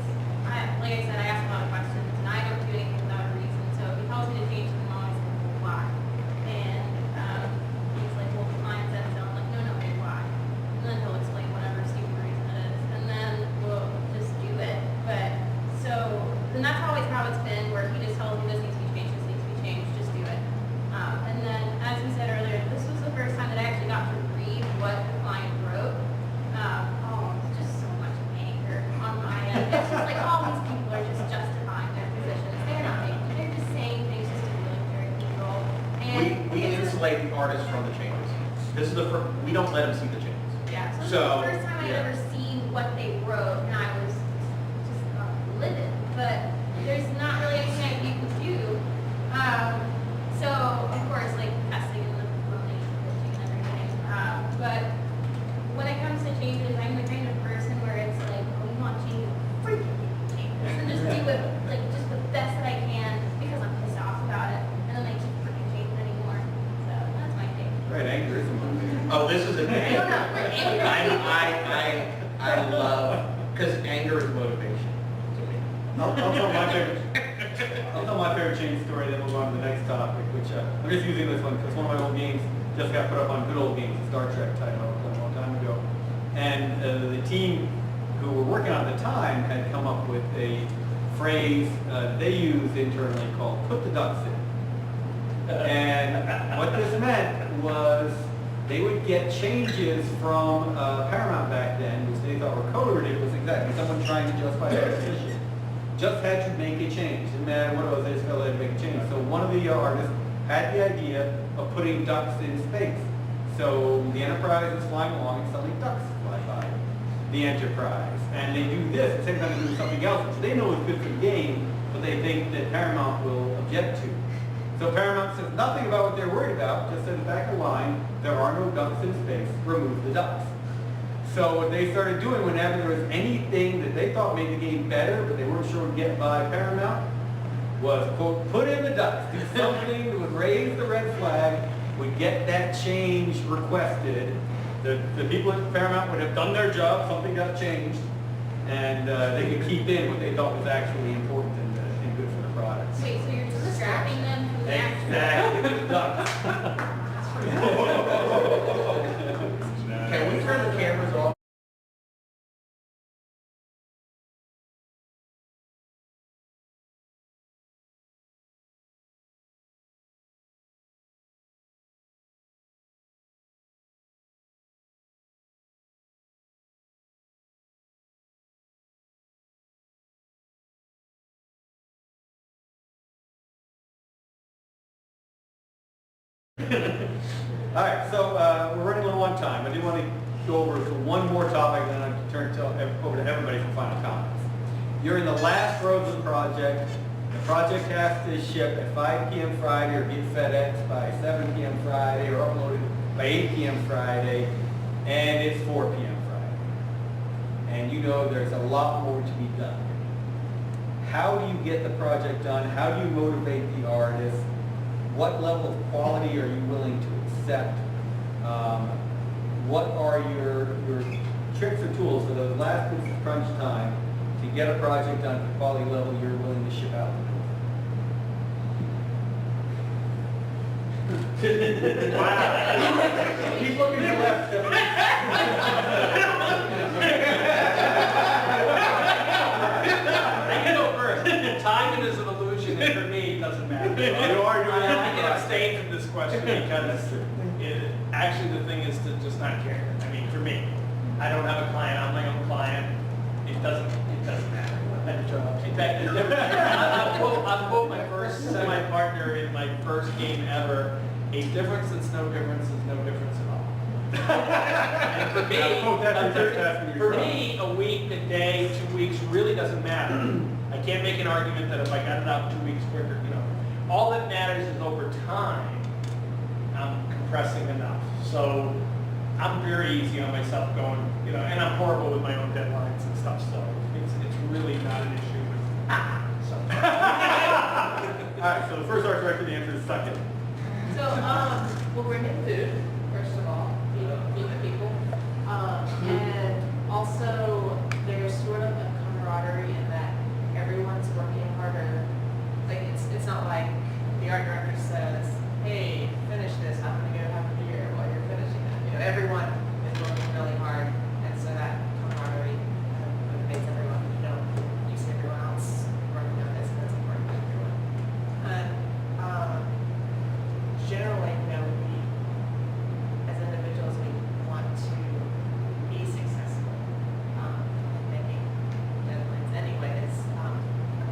like I said, I ask a lot of questions, and I don't do anything without a reason. So if he tells me to change something, I'm always like, well, why? And he's like, well, the client said so. I'm like, no, why? And then he'll explain whatever stupid reason it is, and then we'll just do it. But so then that's always how it's been, where he just tells me this needs to be changed, this needs to be changed, just do it. And then, as we said earlier, this was the first time that I actually got to read what the client wrote. It's just so much anger on my end. It's just like all these people are just justifying their positions. They're not making, they're just saying things just to feel like they're illegal. And We it's just- insulate the artists from the changes. This is the first, we don't let them see the changes. Yeah, so this So, is the first time I'd yeah. ever seen what they wrote, and I was just livid. But there's not really anything that you can do. So of course, like testing and the moaning and bitching and everything. But when it comes to changes, I'm the kind of person where it's like, oh, you want changes, freaking changes, and just do it like just the best that I can because I'm pissed off about it, and then they keep freaking changing anymore. So that's my take. Right, anger is a motivator. Oh, this is a I don't know, but anger. I love, because anger is motivation to me. I'll tell my favorite change story, then we'll go on to the next topic, which I'm just using this one because one of my old games just got put up on Good Old Games, a Star Trek title a long time ago. And the team who were working on it at the time had come up with a phrase they used internally called "put the ducks in." And what this meant was they would get changes from Paramount back then, which they thought were code ridiculous. Exactly, someone trying to justify their position. Just had to make a change. Didn't matter what it was, they just felt they had to make a change. So one of the artists had the idea of putting ducks in space. So the Enterprise is flying along and suddenly ducks fly by the Enterprise. And they do this at the same time they do something else, which they know is good for the game, but they think that Paramount will object to. So Paramount says nothing about what they're worried about, just says back of the line, there are no ducks in space, remove the ducks. So what they started doing whenever there was anything that they thought made the game better, but they weren't sure would get by Paramount, was, quote, put in the ducks, do something that would raise the red flag, would get that change requested. The people at Paramount would have done their job, something got changed, and they could keep in what they thought was actually important and good for the product. Wait, so you're distracting them from the action? Exactly, the ducks. Can we turn the cameras off? All right, so we're running a little on time. I do want to go over to one more topic, and then I'll turn it over to everybody for final comments. You're in the last rows of the project. The project has to ship at 5 p.m. Friday or get FedEx by 7 p.m. Friday or uploaded by 8 p.m. Friday, and it's 4 p.m. Friday. and you know there's a lot more to be done. How do you get the project done? How do you motivate the artist? What level of quality are you willing to accept? What are your tricks or tools for those last bits of crunch time to get a project done at the quality level you're willing to ship out? Wow. Keep looking to the left, Stephanie. I can go first. Timing is an illusion, and for me, it doesn't matter. You are doing it. I can abstain from this question because actually the thing is to just not care. I mean, for me, I don't have a client, I'm my own client. It doesn't matter. In fact, I'll quote my first semi-partner in my first game ever. A difference that's no difference is no difference at all. And for me, a week, a day, 2 weeks really doesn't matter. I can't make an argument that if I got it out 2 weeks quicker, all that matters is over time, I'm compressing enough. So I'm very easy on myself going, and I'm horrible with my own deadlines and stuff, so it's really not an issue. So. All right, so the first art director, the answer is second. So, well, we're in food, first of all, feed the people. And also, there's sort of a camaraderie in that everyone's working harder. Like, it's not like the art director says, hey, finish this, I'm gonna go have a beer while you're finishing that. Everyone is working really hard, and so that camaraderie motivates everyone. You see everyone else working on this, and that's important to everyone. And generally, we, as individuals, we want to be successful making deadlines anyways.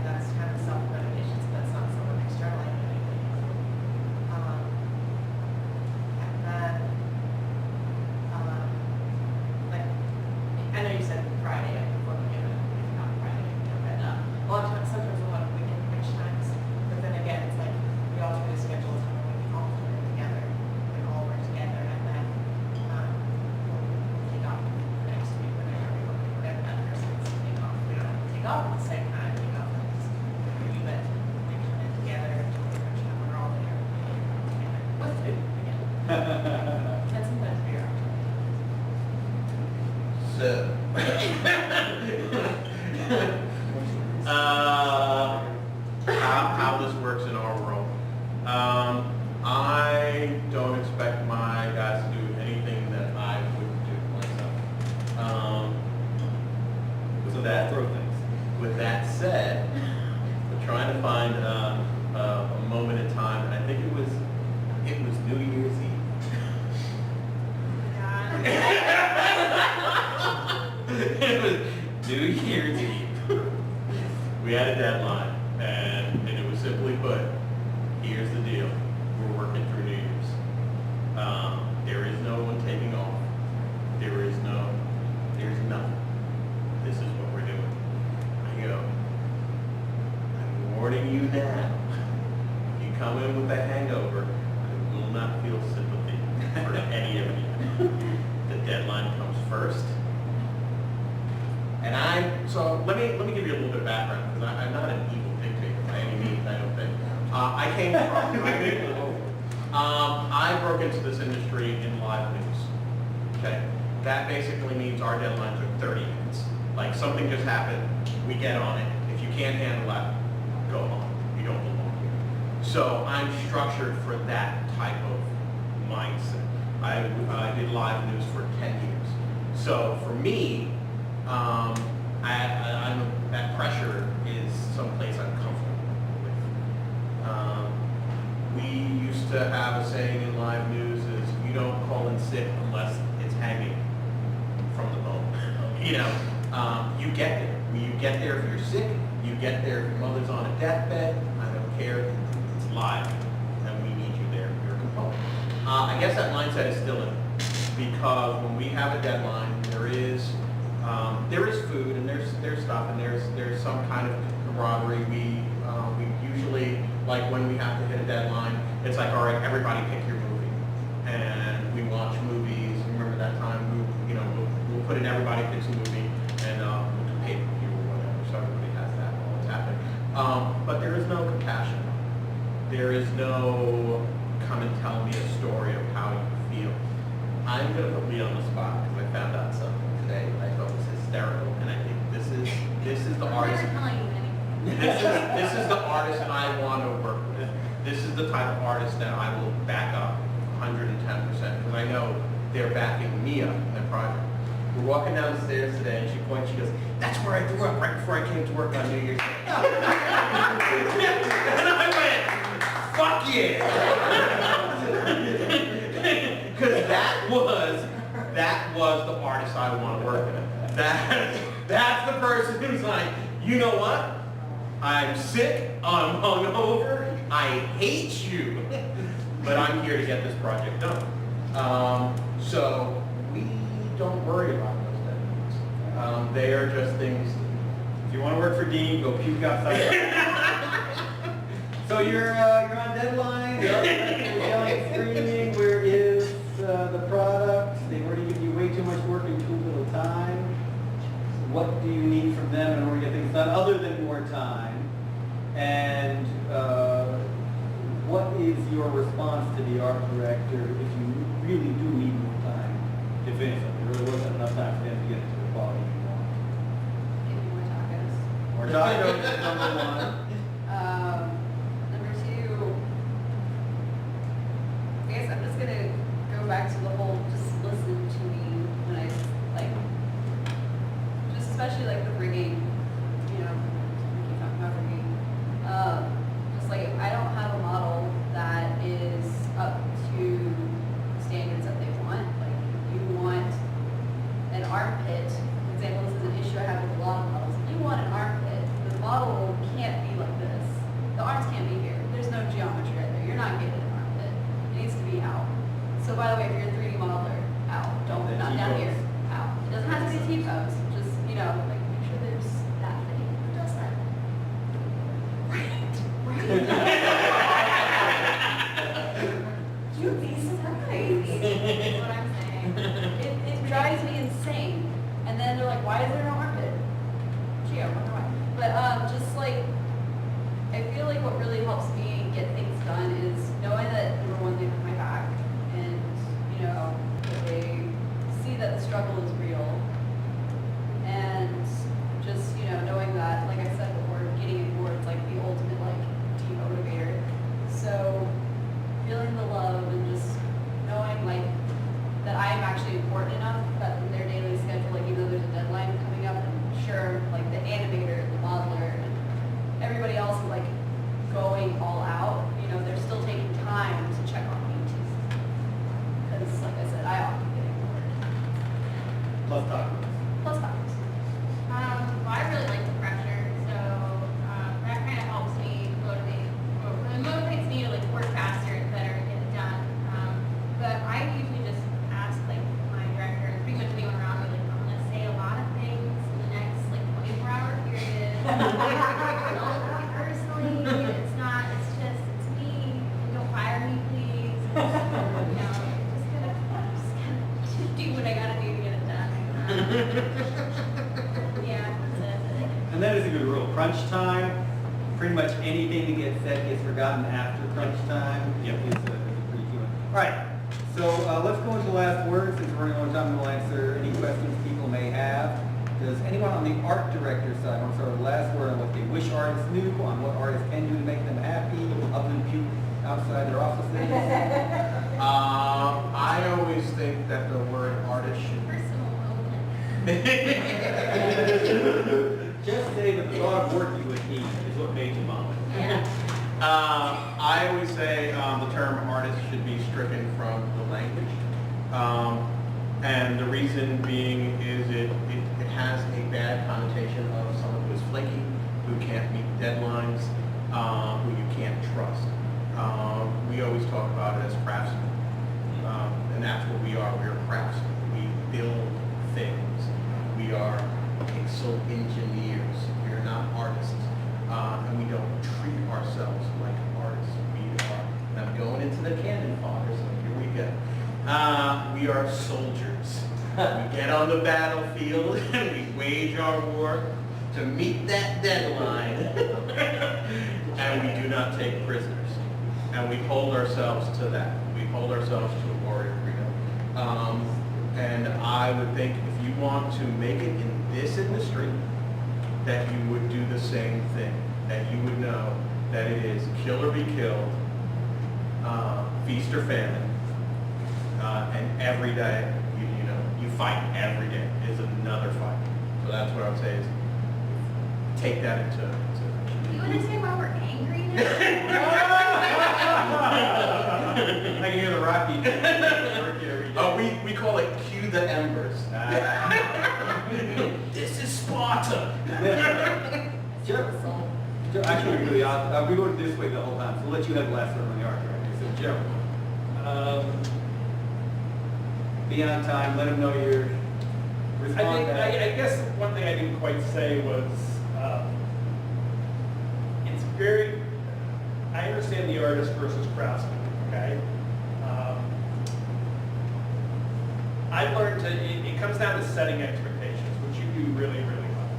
That's kind of self-motivation, so that's not someone externally motivating. And then, like, I know you said Friday, before we give it, not Friday, but a lot of times, sometimes we'll have weekend crunch times, but then again, it's like, we all do the schedules and we can all put it together, we all work together, and then, we'll kick off next week, whatever that person's kick off. We don't have to kick off at the same time, just review it, we come in together, crunch time, we're all there. With food, again. And sometimes beer. So, how this works in our world. I don't expect my guys to do anything that I wouldn't do myself. With that said, we're trying to find a moment in time, and I think it was New Year's Eve. It was New Year's Eve. We had a deadline, and it was simply put, here's the deal. We're working through New Year's. There is no one taking off. There's nothing. This is what we're doing. I go, I'm warning you now. If you come in with a hangover, I will not feel sympathy for any of you. The deadline comes first. And so let me give you a little bit of background, because I'm not an evil dictator by any means, I don't think. I came from, I broke into this industry in live news, okay? That basically means our deadline took 30 minutes. Like, something just happened, we get on it. If you can't handle that, go home. You don't belong here. So I'm structured for that type of mindset. I did live news for 10 years. So for me, that pressure is someplace I'm comfortable with. We used to have a saying in live news is you don't call in sick unless it's hanging from the bone. You get there. You get there if you're sick. You get there if your mother's on a deathbed. I don't care. It's live, and we need you there. You're a component. I guess that mindset is still in it, because when we have a deadline, there is food and there's stuff and there's some kind of camaraderie. We usually, like, when we have to hit a deadline, it's like, all right, everybody pick your movie, and we watch movies. Remember that time? We'll put in everybody picks a movie, and I'm gonna put me on the spot because I found out something today that I thought was hysterical, and I think this is the I'm artist. never telling you anything. This is the artist that I want to work with. This is the type of artist that I will back up 110% because I know they're backing me up in the project. We're walking down the stairs today and she points, she goes, "That's where I grew up right before I came to work on New Year's Day." And I went, "Fuck yeah!" Because that was the artist I want to work with. That's the person who's like, you know what? I'm sick, I'm hungover, I hate you, but I'm here to get this project done. So we don't worry about those deadlines. They are just things. If you want to work for Dean, go puke outside. So you're on deadline, you're yelling, screaming, where is the product? They've already given you way too much work in too little time. What do you need from them in order to get things done other than more time? And what is your response to the art director if you really do need more time to finish something? There really wasn't enough time for them to get it to the quality you want. Give me more tacos. More tacos is number one. Number two, I guess I'm just gonna go back to the whole just listen to me when I like, just especially like the rigging, you know, we keep talking about rigging. Just like if I don't have a model that is up to standards that they want, like if you want an armpit, for example, this is an issue I have with a lot of models. If you want an armpit, the model can't be like this. The arms can't be here. There's no geometry right there. You're not getting an armpit. It needs to be out. So by the way, if you're a 3D modeler, out. Don't, not down here. Out. It doesn't have to be T-pose. Just, you know, like make sure there's that thing. Who does that? Right. You'd be surprised. That's what I'm saying. It drives me insane. And then they're like, why is there no armpit? Gee, I wonder why. But just like, I feel like what really helps me get things done is knowing that number one, they have my back, and you know, that they see that the struggle is real, and just, you know, knowing that, like I said before, getting ignored is like the ultimate like demotivator. So feeling the love and just knowing like that I am actually important enough that in their daily schedule, like even though there's a deadline coming up, and sure, like the animator, the modeler, and everybody else is like going all out, you know, they're still taking time to check on me too. Because like I said, I often get ignored. Plus tacos. Plus tacos. Well, I really like the pressure, so that kind of helps me motivate. It motivates me to like work faster and better and get it done. But I usually just ask like my director and pretty much anyone around me, like I'm gonna say a lot of things in the next like 24-hour period. Don't take it personally. It's not. It's just it's me. Don't fire me, please. You know, just gotta do what I gotta do to get it done. Yeah, that's it. And that is a good rule. Crunch time, pretty much anything that gets said gets forgotten after crunch time. Yep. Is a pretty key one. All right, so let's go into the last word. Since we're running out of time, we'll answer any questions people may have. Does anyone on the art director side want to start with the last word on what they wish artists knew, on what artists can do to make them happy, other than puke outside their offices? I always think that the word artist should be. Personal moment. Just say that the thought of work you would need is what made you mom. Yeah. I always say the term artist should be stricken from the language. And the reason being is it has a bad connotation of someone who is flaky, who can't meet deadlines, who you can't trust. We always talk about it as craftsmen. And that's what we are. We're craftsmen. We build things. We are pixel engineers. We are not artists. And we don't treat ourselves like artists. We are, and I'm going into the canon fodder, so here we go. We are soldiers. We get on the battlefield and we wage our war to meet that deadline. And we do not take prisoners. And we hold ourselves to that. We hold ourselves to a warrior freedom. I would think if you want to make it in this industry, that you would do the same thing, that you would know that it is kill or be killed, feast or famine, and every day, you fight every day is another fight. So that's what I would say is take that into Do you understand why we're angry now? I can hear the Rocky. Oh, we call it cue the embers. This is Sparta. Joe, actually, really, we go this way the whole time, so we'll let you have the last word on the art director. So, Joe, be on time, let them know you're I responding. think, I guess one thing I didn't quite say was, it's very, I understand the artist versus craftsman, okay? I've learned to, it comes down to setting expectations, which you do really, really well.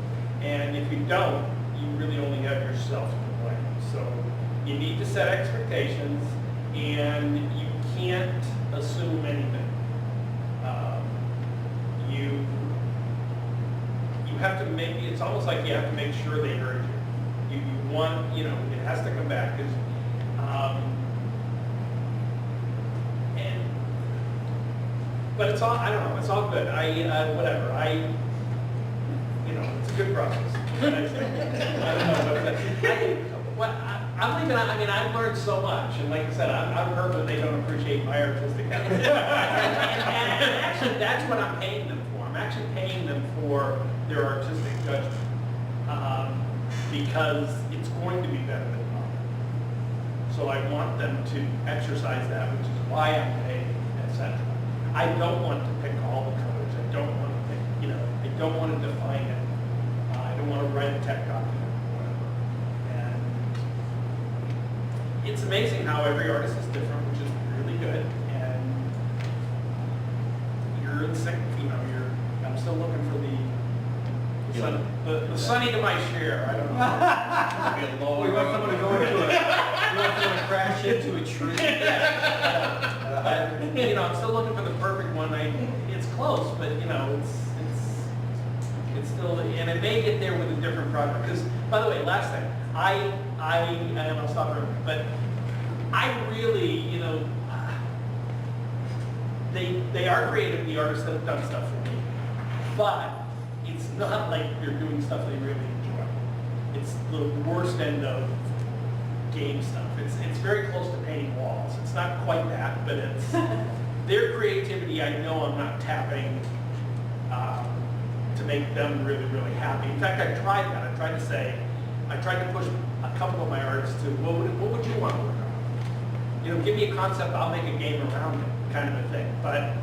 And if you don't, you really only have yourself to blame. So you need to set expectations, and you can't assume anything. You have to make, it's almost like you have to make sure they heard you. You want, it has to come back, because, but it's all, I don't know, it's all good. Whatever, it's a good process. I don't know, but I'm leaving, I've learned so much, and like I said, I've heard that they don't appreciate my artistic ethics. and actually, that's what I'm paying them for. I'm actually paying them for their artistic judgment, because it's going to be better than mine. So I want them to exercise that, which is why I'm paying, etc. I don't want to pick all the colors. I don't want to pick, I don't want to define it. I don't want to write a tech document or whatever. And it's amazing how every artist is different, which is really good. And you're in sync, I'm still looking for the sunny to my share. I don't know. It'll be a long We want road. someone to go into it. You want someone to crash into a tree. I'm still looking for the perfect one. It's close, but it's still, and it may get there with a different project. Because, by the way, last thing, and I'll stop there, but I really, they are creative, the artists that have done stuff for me, but it's not like they're doing stuff they really enjoy. It's the worst end of game stuff. It's very close to painting walls. It's not quite that, but it's their creativity. I know I'm not tapping to make them really, really happy. In fact, I tried that. I tried to push a couple of my artists to, what would you want to work on? Give me a concept, I'll make a game around it, kind of a thing. But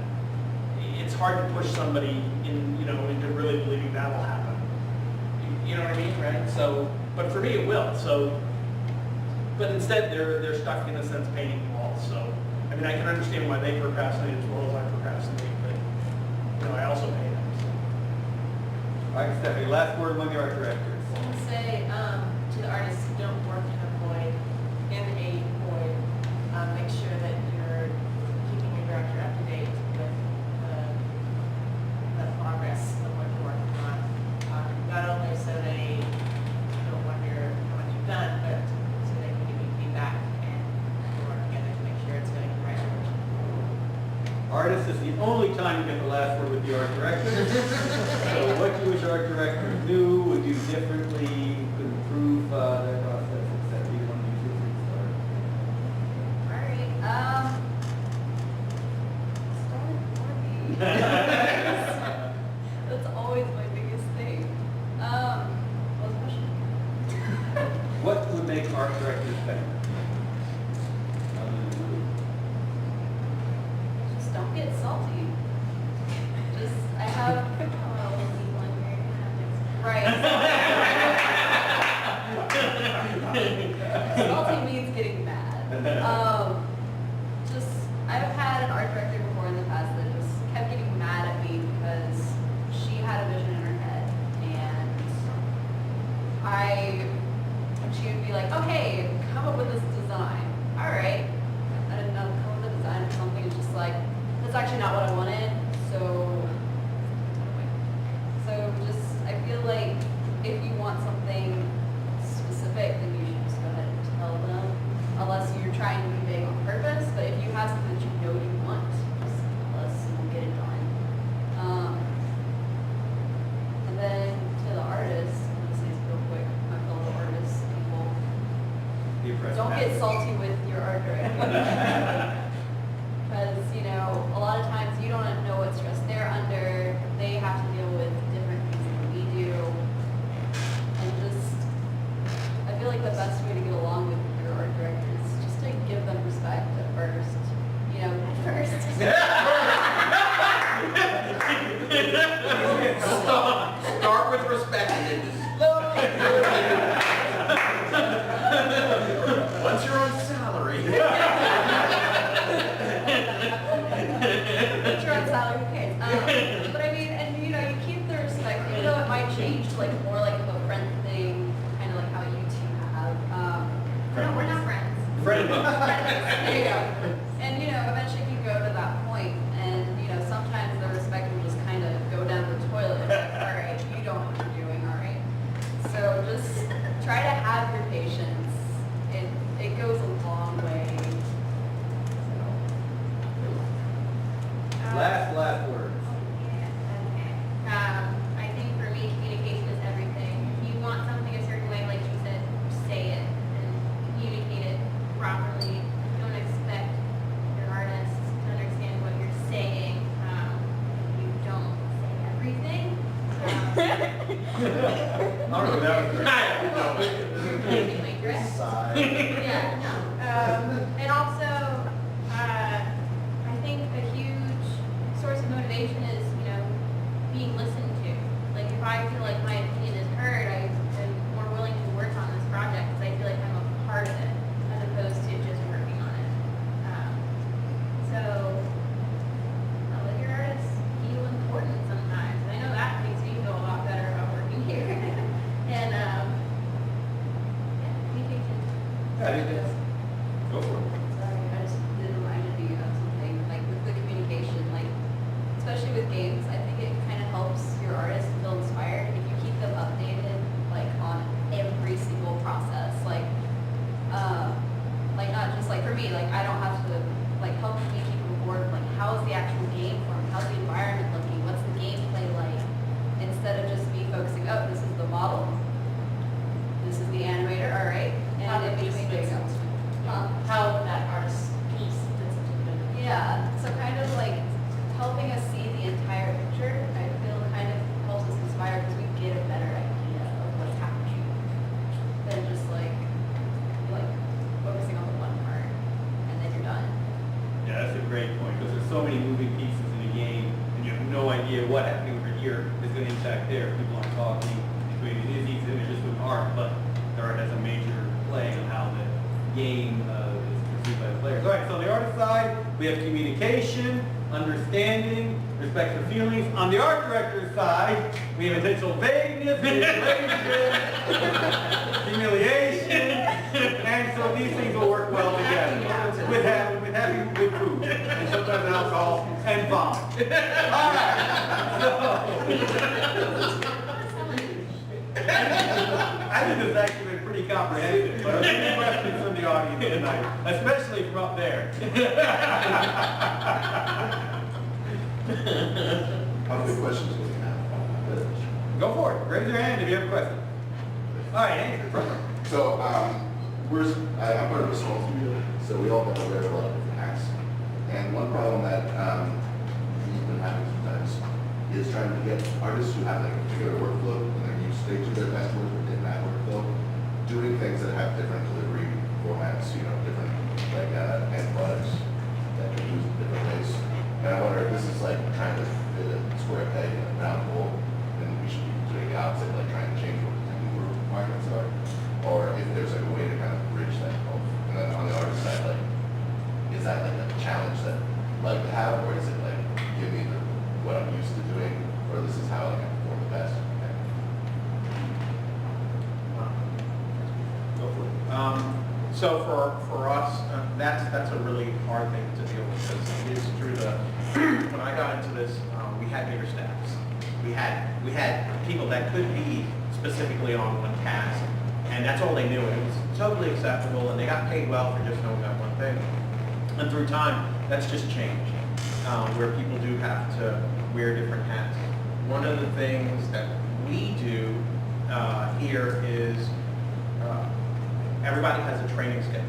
it's hard to push somebody into really believing that'll happen. You know what I mean, right? So, but for me it will. So, but instead they're stuck in a sense painting walls. So, I can understand why they procrastinate as well as I procrastinate, but I also paint them. So. All right, Stephanie, last word among the art directors. So I'm gonna say to the artists who don't work in a void, make sure that you're keeping your director up to date with the progress of what you're working on. Not only so they don't wonder how much you've done, but so they can give you feedback and work together to make sure it's going in the right direction. Artist is the only time you get the last word with the art director. So what you as art director do, would do differently, could improve their process, etc. You want to use your free start. Alright, start for me. That's always my biggest thing. What was the question? What would make art directors better? Just don't get salty. I have, right. Salty means getting mad. I've had an art director before in the past that just kept getting mad get salty with your art director. Because, you know, a lot of times you don't know what stress they're under. They have to deal with different things than we do. And just, I feel like the best way to get along with your art director is just to give them respect at first. You know, at first. Start with respect and then just slowly. Once you're on salary. You're on salary, okay. But I mean, and you know, you keep the respect, even though it might change to like more like of a friend thing, kind of like how you two have. No, we're not friends. Friend. There you go. And you know, eventually you go to that point, and you know, sometimes the respect will just kind of go down the toilet. It's like, all right, you don't know what you're doing, all right. So just try to have your patience. It goes a long way. Last words. I think for me, communication is everything. If you want something a certain way, like you said, say it and communicate it properly. Don't expect your artist to understand what you're saying. You don't say everything. I don't know, that was great. Anyway, correct? Yeah, no. And also, I think a huge source of motivation is, you know, being listened to. Like, if I feel like my opinion is heard, I am more willing to work on this project because I feel like I'm a part of it, as opposed to just working on it. So, let your artists feel important sometimes. And I know that makes me feel a lot better about working here. And, yeah, communication. Yeah, I think that's- Go for it. Sorry, I just did remind me of something, like with the communication, like, especially with games, I think it kind of helps your artists feel inspired if you keep them updated, like, on every single process, like not just, like, for me, like, I don't have to, like, help me keep them board, like, how's the actual game form, how's the environment looking, what's the gameplay like, instead of just me focusing, oh, this is the model, this is the animator, all right, How and the in piece between, there you go. fits into Huh? how that artist's piece fits into the movie. Yeah, so kind of like helping us see the entire picture, I feel kind of helps us inspire because we get a better idea of what's happening than just like focusing on the one part and then you're done. Yeah, that's a great point, because there's so many moving pieces in a game, and you have no idea what happening over here is going to impact there. People aren't talking, creating these images with art, but the art has a major play on how the game is perceived by the players. All right, so on the artist side, we have communication, understanding, respect for feelings. On the art director's side, we have intentional vagueness, manipulation, humiliation, and so these things will work well together with having good food, and sometimes alcohol and vomit. All right, so I think this has actually been pretty comprehensive, but are there any questions from the audience tonight, especially from up there? How many questions do we have? Go for it. Raise your hand if you have a question. All right, Andrew, front row. So, I'm part of a small studio, so we all have to wear a lot of different hats. And one problem that we've been having sometimes is trying to get artists who have like a particular workflow and they're used to their best work within that workflow, doing things that have different delivery formats, you know, different like end products that can use in different ways. And I wonder if this is like trying to fit a square peg in a round hole, then we should be doing the opposite, like trying to change what the technical requirements are, or if there's like a way to kind of bridge that both. And then on the artist side, like, is that like a challenge that I'd like to have, or is it like give me what I'm used to doing, or this is how I can perform the best? Go for it. So for us, that's a really hard thing to deal with because it is true that when I got into this, we had bigger staffs. We had people that could be specifically on one task, and that's all they knew. It was totally acceptable, and they got paid well for just knowing that one thing. And through time, that's just changed, where people do have to wear different hats. One of the things that we do here is everybody has a training schedule.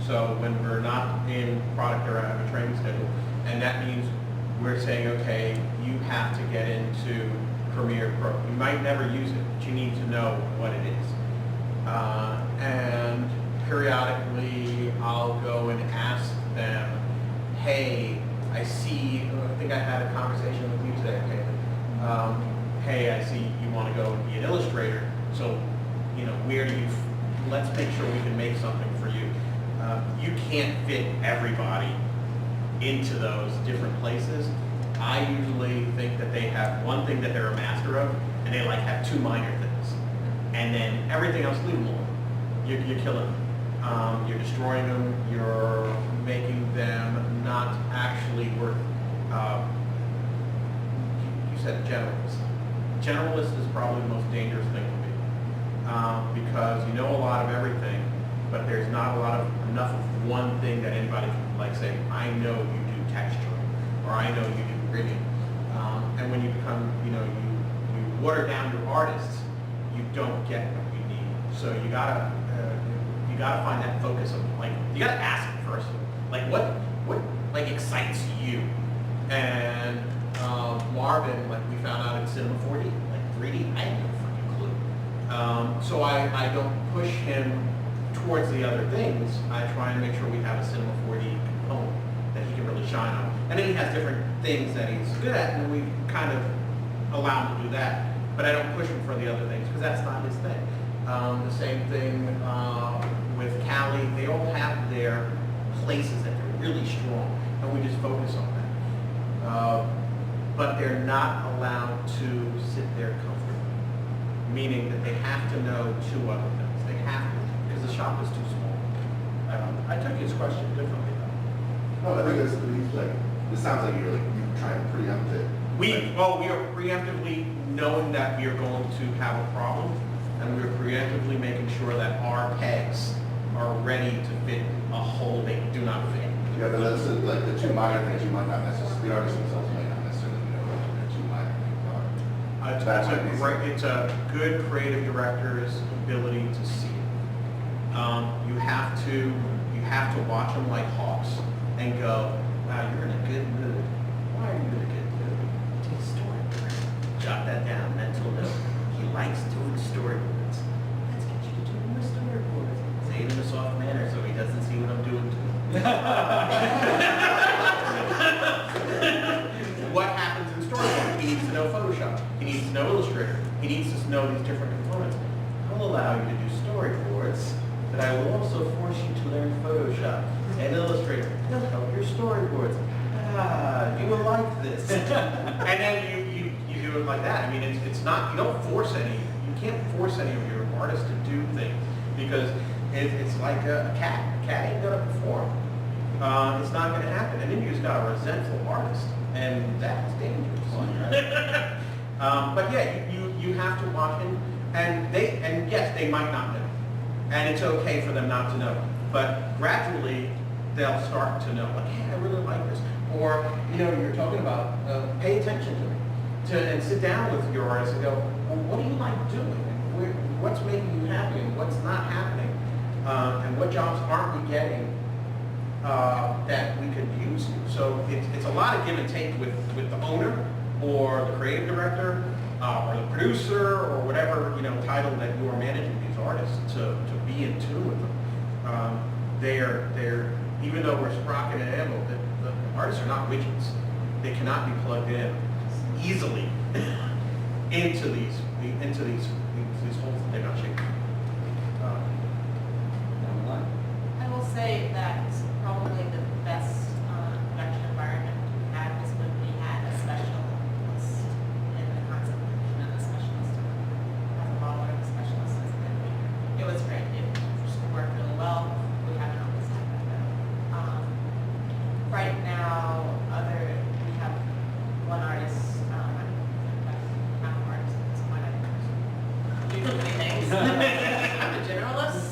So when we're not in product or have a training schedule, and that means we're saying, okay, you have to get into Premiere Pro. You might never use it, but you need to know what it is. And periodically, I'll go and ask them, hey, I see, I think I had a conversation with you today, okay? Hey, I see you want to go and be an illustrator, so, you know, where do you, let's make sure we can make something for you. You can't fit everybody into those different places. I usually think that they have one thing that they're a master of, and they like have two minor things. And then everything else, leave them alone. You're killing them. You're destroying them. You're making them not actually worth, you said generalist. Generalist is probably the most dangerous thing to be. Because you know a lot of everything, but there's not a lot of enough of one thing that anybody can like say, I know you do texture, or I know you do rigging. And when you become, you know, you water down your artists, you don't get what you need. So you gotta find that focus of like, you gotta ask it first. Like what like excites you? And Marvin, like we found out in Cinema 4D, like 3D, I had no freaking clue. So I don't push him towards the other things. I try and make sure we have a Cinema 4D component that he can really shine on. And then he has different things that he's good at, and we kind of allow him to do that. But I don't push him for the other things, because that's not his thing. The same thing with Callie. They all have their places that they're really strong, and we just focus on that. But they're not allowed to sit there comfortably, meaning that they have to know two other things. They have to, because the shop is too small. I took his question differently though. No, I think it's like, it sounds like you're trying to preempt it. We are preemptively knowing that we are going to have a problem, and we're preemptively making sure that our pegs are ready to fit a hole they do not fit. Yeah, but that's like the two minor things you might not necessarily, the artists themselves might not necessarily know what the two minor things are. It's a good creative director's ability to see it. You have to watch them like hawks and go, wow, you're in a good mood. Why are you in a good mood? Take a storyboard. Jot that down, mental note. He likes doing storyboards. Let's get you to do more storyboards. Say it in a soft manner so he doesn't see what I'm doing to him. What happens in storyboard? He needs to know Photoshop. He needs to know Illustrator. He needs to know these different components. I'll allow you to do storyboards, but I will also force you to learn Photoshop and Illustrator. They'll help your storyboards. You will like this. And then you do it like that. I mean, it's not, you don't force any, you can't force any of your artists to do things, because it's like a cat. A cat ain't gonna perform. It's not gonna happen. And then you just got a resentful artist, and that's dangerous. But yeah, you have to watch him, and yes, they might not know. And it's okay for them not to know. But gradually, they'll start to know, like, hey, I really like this. Or, you know, you're talking about, pay attention to me. And sit down with your artist and go, well, what do you like doing? What's making you happy and what's not happening? And what jobs aren't we getting that we could use you? So it's a lot of give and take with the owner or the creative director or the producer or whatever, you know, title that you are managing these artists to be in tune with them. They're even though we're Sprocket and Anvel, the artists are not widgets. They cannot be plugged in easily into these holes that they're not shaping. I will say that probably the best production environment we had was when we had a specialist in the concept and a specialist as a modeler and a specialist as an animator. It was great. It just worked really well. We haven't always had that though. Right now, we have one artist, half artist at this point. I do too many things. I'm a generalist.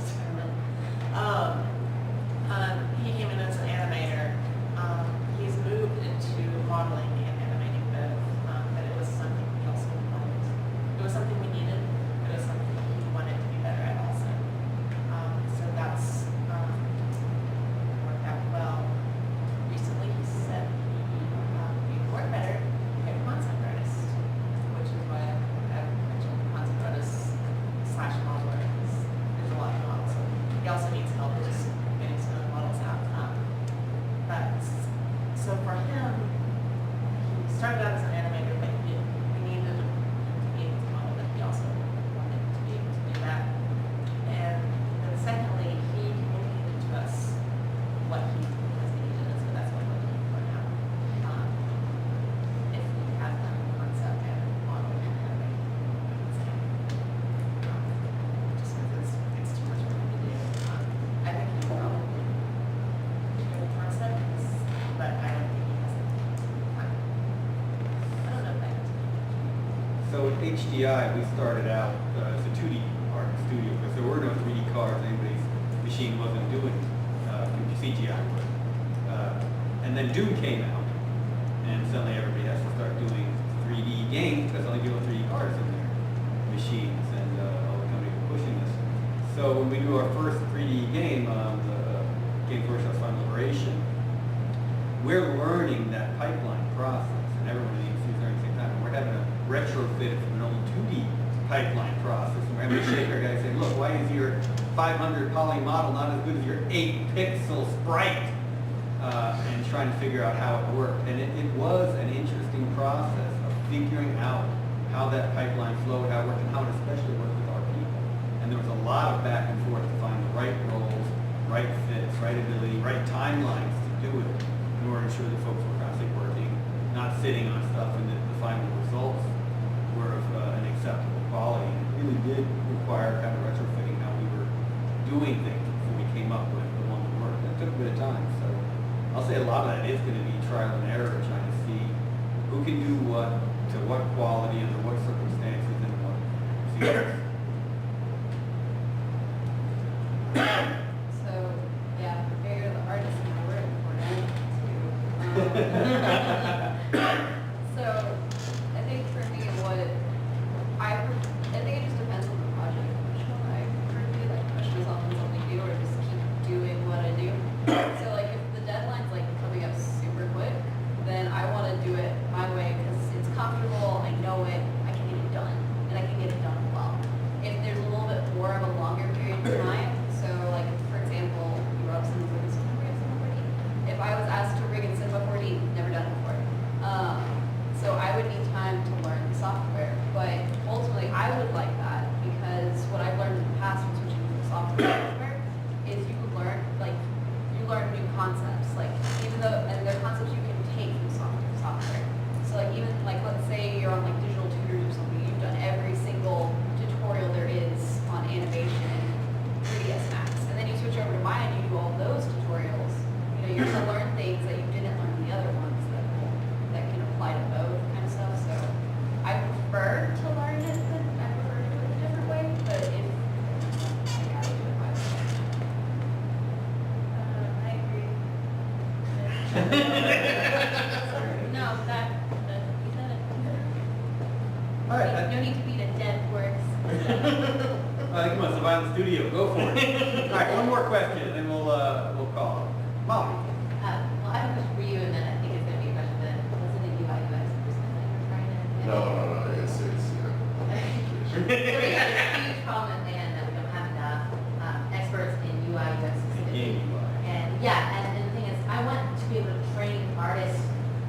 that as an animator, but we needed him to be able to model, but he also wanted to be able to do that. And then secondly, he communicated to us what he has needed, and so that's what we're looking for now. If we have that concept and model and animate. Just because it's too much for him to do. I think he probably do the concept, but I don't think he has it. I don't know if that. So at HDI, we started out as a 2D art studio because there were no 3D cards. Anybody's machine wasn't doing CGI work. And then Doom came out, and suddenly everybody has to start doing 3D games because only people have 3D cards in their machines, and all the companies are pushing this. So when we do our first 3D game, the game First House Final Liberation, we're learning that pipeline process, and everyone needs to learn at the same time. And we're having to retrofit it from an old 2D pipeline process, and we're having to shake our guys and say, look, why is your 500 poly model not as good as your 8-pixel sprite? And trying to figure out how it worked. And it was an interesting process of figuring out how that pipeline flowed, how it worked, and how it especially worked with our people. And there was a lot of back and forth to find the right roles, right fits, right ability, right timelines to do it in order to ensure that folks were constantly working, not sitting on stuff, and that the final results were of an acceptable quality. And it really did require kind of retrofitting how we were doing things before we came up with the one that worked. That took a bit of time. So I'll say a lot of that is going to be trial and error, trying to see who can do what, to what quality, under what circumstances, and what procedures. So, yeah, figure the artist in the room for that too. So, I think for me, I think it just depends on the project. Which one I prefer to do, like push myself in something new, or just keep doing what I do. So, like, if the deadline's like coming up super quick, then I want to do it my way because it's comfortable. I know it. I can get it done, and I can get it done well. If there's a little bit more of a longer period of time, so like for example, you brought up something like Cinema 4D. If I was asked to rig in Cinema 4D, never done it before. So I would need time to learn the software, but ultimately I would like that because what I've learned in the past from switching from software is you learn new concepts, like even though, and they're concepts you can take from software. So like even like let's say you're on like digital tutors or something, you've done every single tutorial there is on animation in 3ds Max, and then you switch over to mine and you do all those tutorials. You know, you're gonna learn things that you didn't learn in the other ones that can apply to both kind of stuff. So I prefer to learn it, I prefer to do it a different way, but if I gotta do it my way. I agree. No, that you said it. All right. No need to beat a dead horse. Come on, survive the studio. Go for it. All right, one more question, and then we'll call. Molly. Well, I have a question for you, and then I think it's gonna be a question that wasn't a UI UX person that you were trying to. No, it's, So we have a huge problem in land that we don't have enough experts in UI UX specifically. Game UI. And yeah, and the thing is, I want to be able to train artists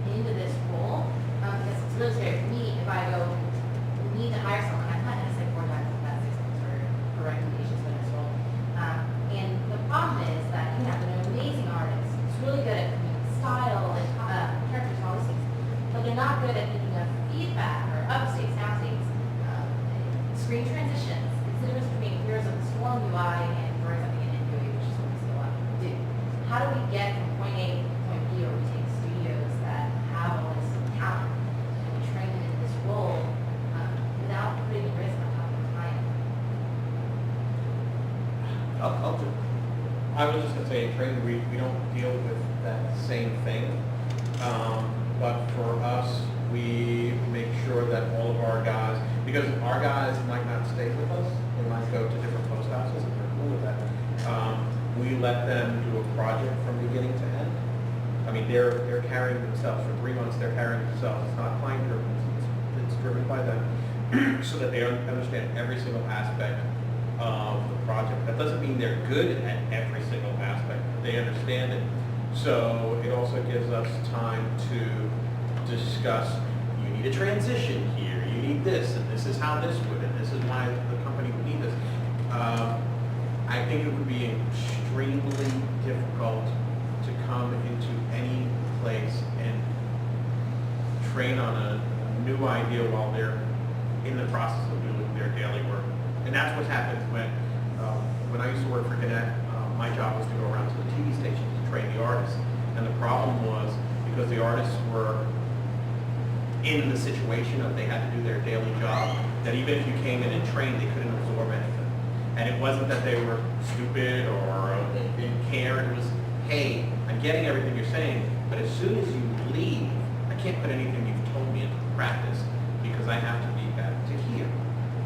into this role because it's really scary for me if I go need to hire someone. I've had to say 4 times in the past 6 months for recommendations for this role. And the problem is that you have an amazing artist who's really good at style and characters and all these things, but they're not good at thinking of feedback or upstates, downstates, screen transitions. It's the difference between Heroes of the Storm UI and Heroes of the UI, which is what we see a lot of people do. How do we get from point A to point B, or we take studios that have all this talent and we train them in this role without putting the risk on top of the client? I'll do. I was just gonna say, in training, we don't deal with that same thing. But for us, we make sure that all of our guys, because our guys might not stay with us, they might go to different post houses, and they're cool with that. We let them do a project from beginning to end. I mean, they're carrying themselves for 3 months. They're carrying themselves. It's not client driven. It's driven by them, so that they understand every single aspect of the project. That doesn't mean they're good at every single aspect. They understand it. So it also gives us time to discuss need a transition here, you need this, and this is how this would, and this is why the company would need this. I think it would be extremely difficult to come into any place and train on a new idea while they're in the process of doing their daily work. And that's what happens when I used to work for Gannett, my job was to go around to the TV stations to train the artists. And the problem was, because the artists were in the situation of they had to do their daily job, that even if you came in and trained, they couldn't absorb anything. And it wasn't that they were stupid or didn't care, it was, hey, I'm getting everything you're saying, but as soon as you leave, I can't put anything you've told me into practice because I have to be back to here.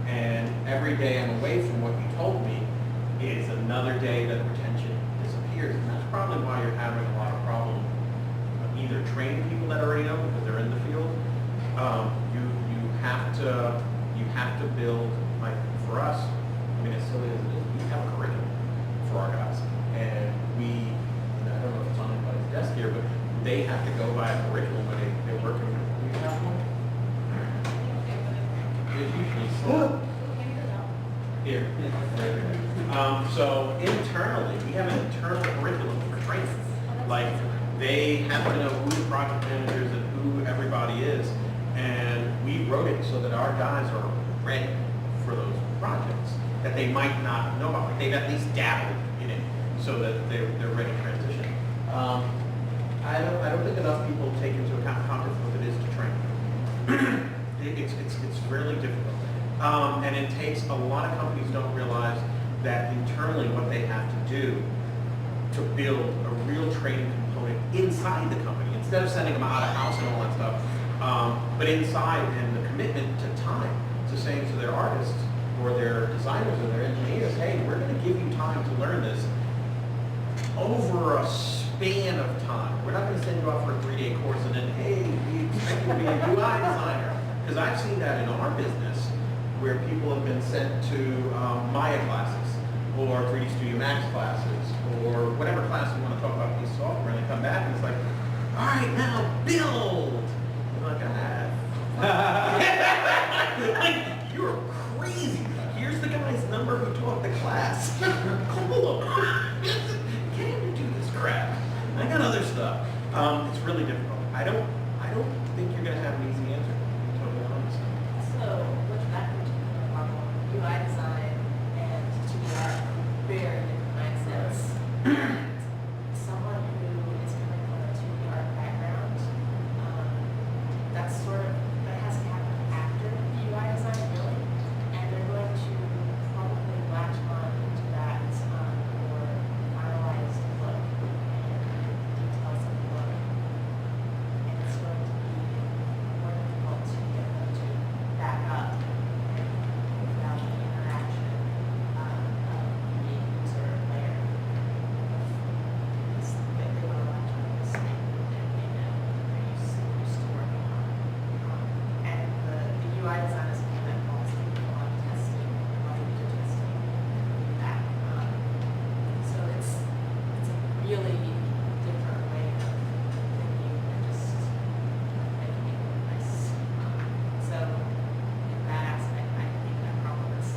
And every day I'm away from what you told me is another day that retention disappears. And that's probably why you're having a lot of problems either training people that already know because they're in the field. You have to build, like for us, I mean, as silly as it is, we have a curriculum for our guys. And I don't know if it's on anybody's desk here, but they have to go by a curriculum when they're working. Do you have one? It's usually slow. Here. So internally, we have an internal curriculum for training. Like, they have to know who the project managers and who everybody is. And we wrote it so that our guys are ready for those projects that they might not know about. Like they've at least dabbled in it so that they're ready to transition. I don't think enough people take into account how difficult it is to train. It's really difficult. And it takes, a lot of companies don't realize that internally what they have to do to build a real training component inside the company, instead of sending them out of house and all that stuff, but inside, and the commitment to time, to saying to their artists or their designers or their engineers, hey, we're going to give you time to learn this over a span of time. We're not going to send you off for a 3-day course and then, hey, we expect you to be a UI designer. Because I've seen that in our business where people have been sent to Maya classes or 3D Studio Max classes or whatever class you want to talk about piece of software, and they come back and it's like, all right, now build. I'm like, like, you're crazy. Here's the guy's number who taught the class. Call him. Get him to do this crap. I got other stuff. It's really difficult. I don't think you're gonna have an easy answer, to be totally honest. So, which back into the problem, UI design and TDR are very different mindsets. And someone who is coming from a 2D art background, that has to happen after UI design, really. And they're going to probably latch on into that or finalized look and details of the look. And it's going to be more difficult to get them to back up without the interaction of the user layer. They want to latch on this thing that they know they're used to working on. And the UI design is something that involves people on testing, on user testing, that. So it's a really different way of thinking than just making it look nice. So in that aspect, I think that problem is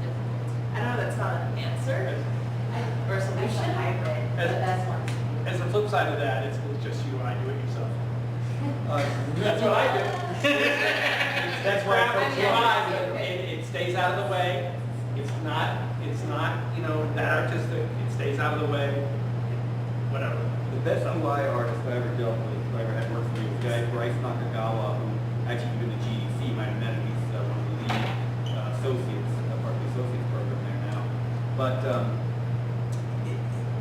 difficult. I know that's not an answer or a solution. As- one. As the flip side of that, it's just UI, do it yourself. That's what I do. That's where I put UI, it stays out of the way. It's not, that artistic, it stays out of the way, whatever. The best UI artist I ever dealt with, who I ever had work for me, was a guy, Bryce Nakagawa, who actually did the GDC, might have met him, he's one of the lead associates, part of the associates program there now. But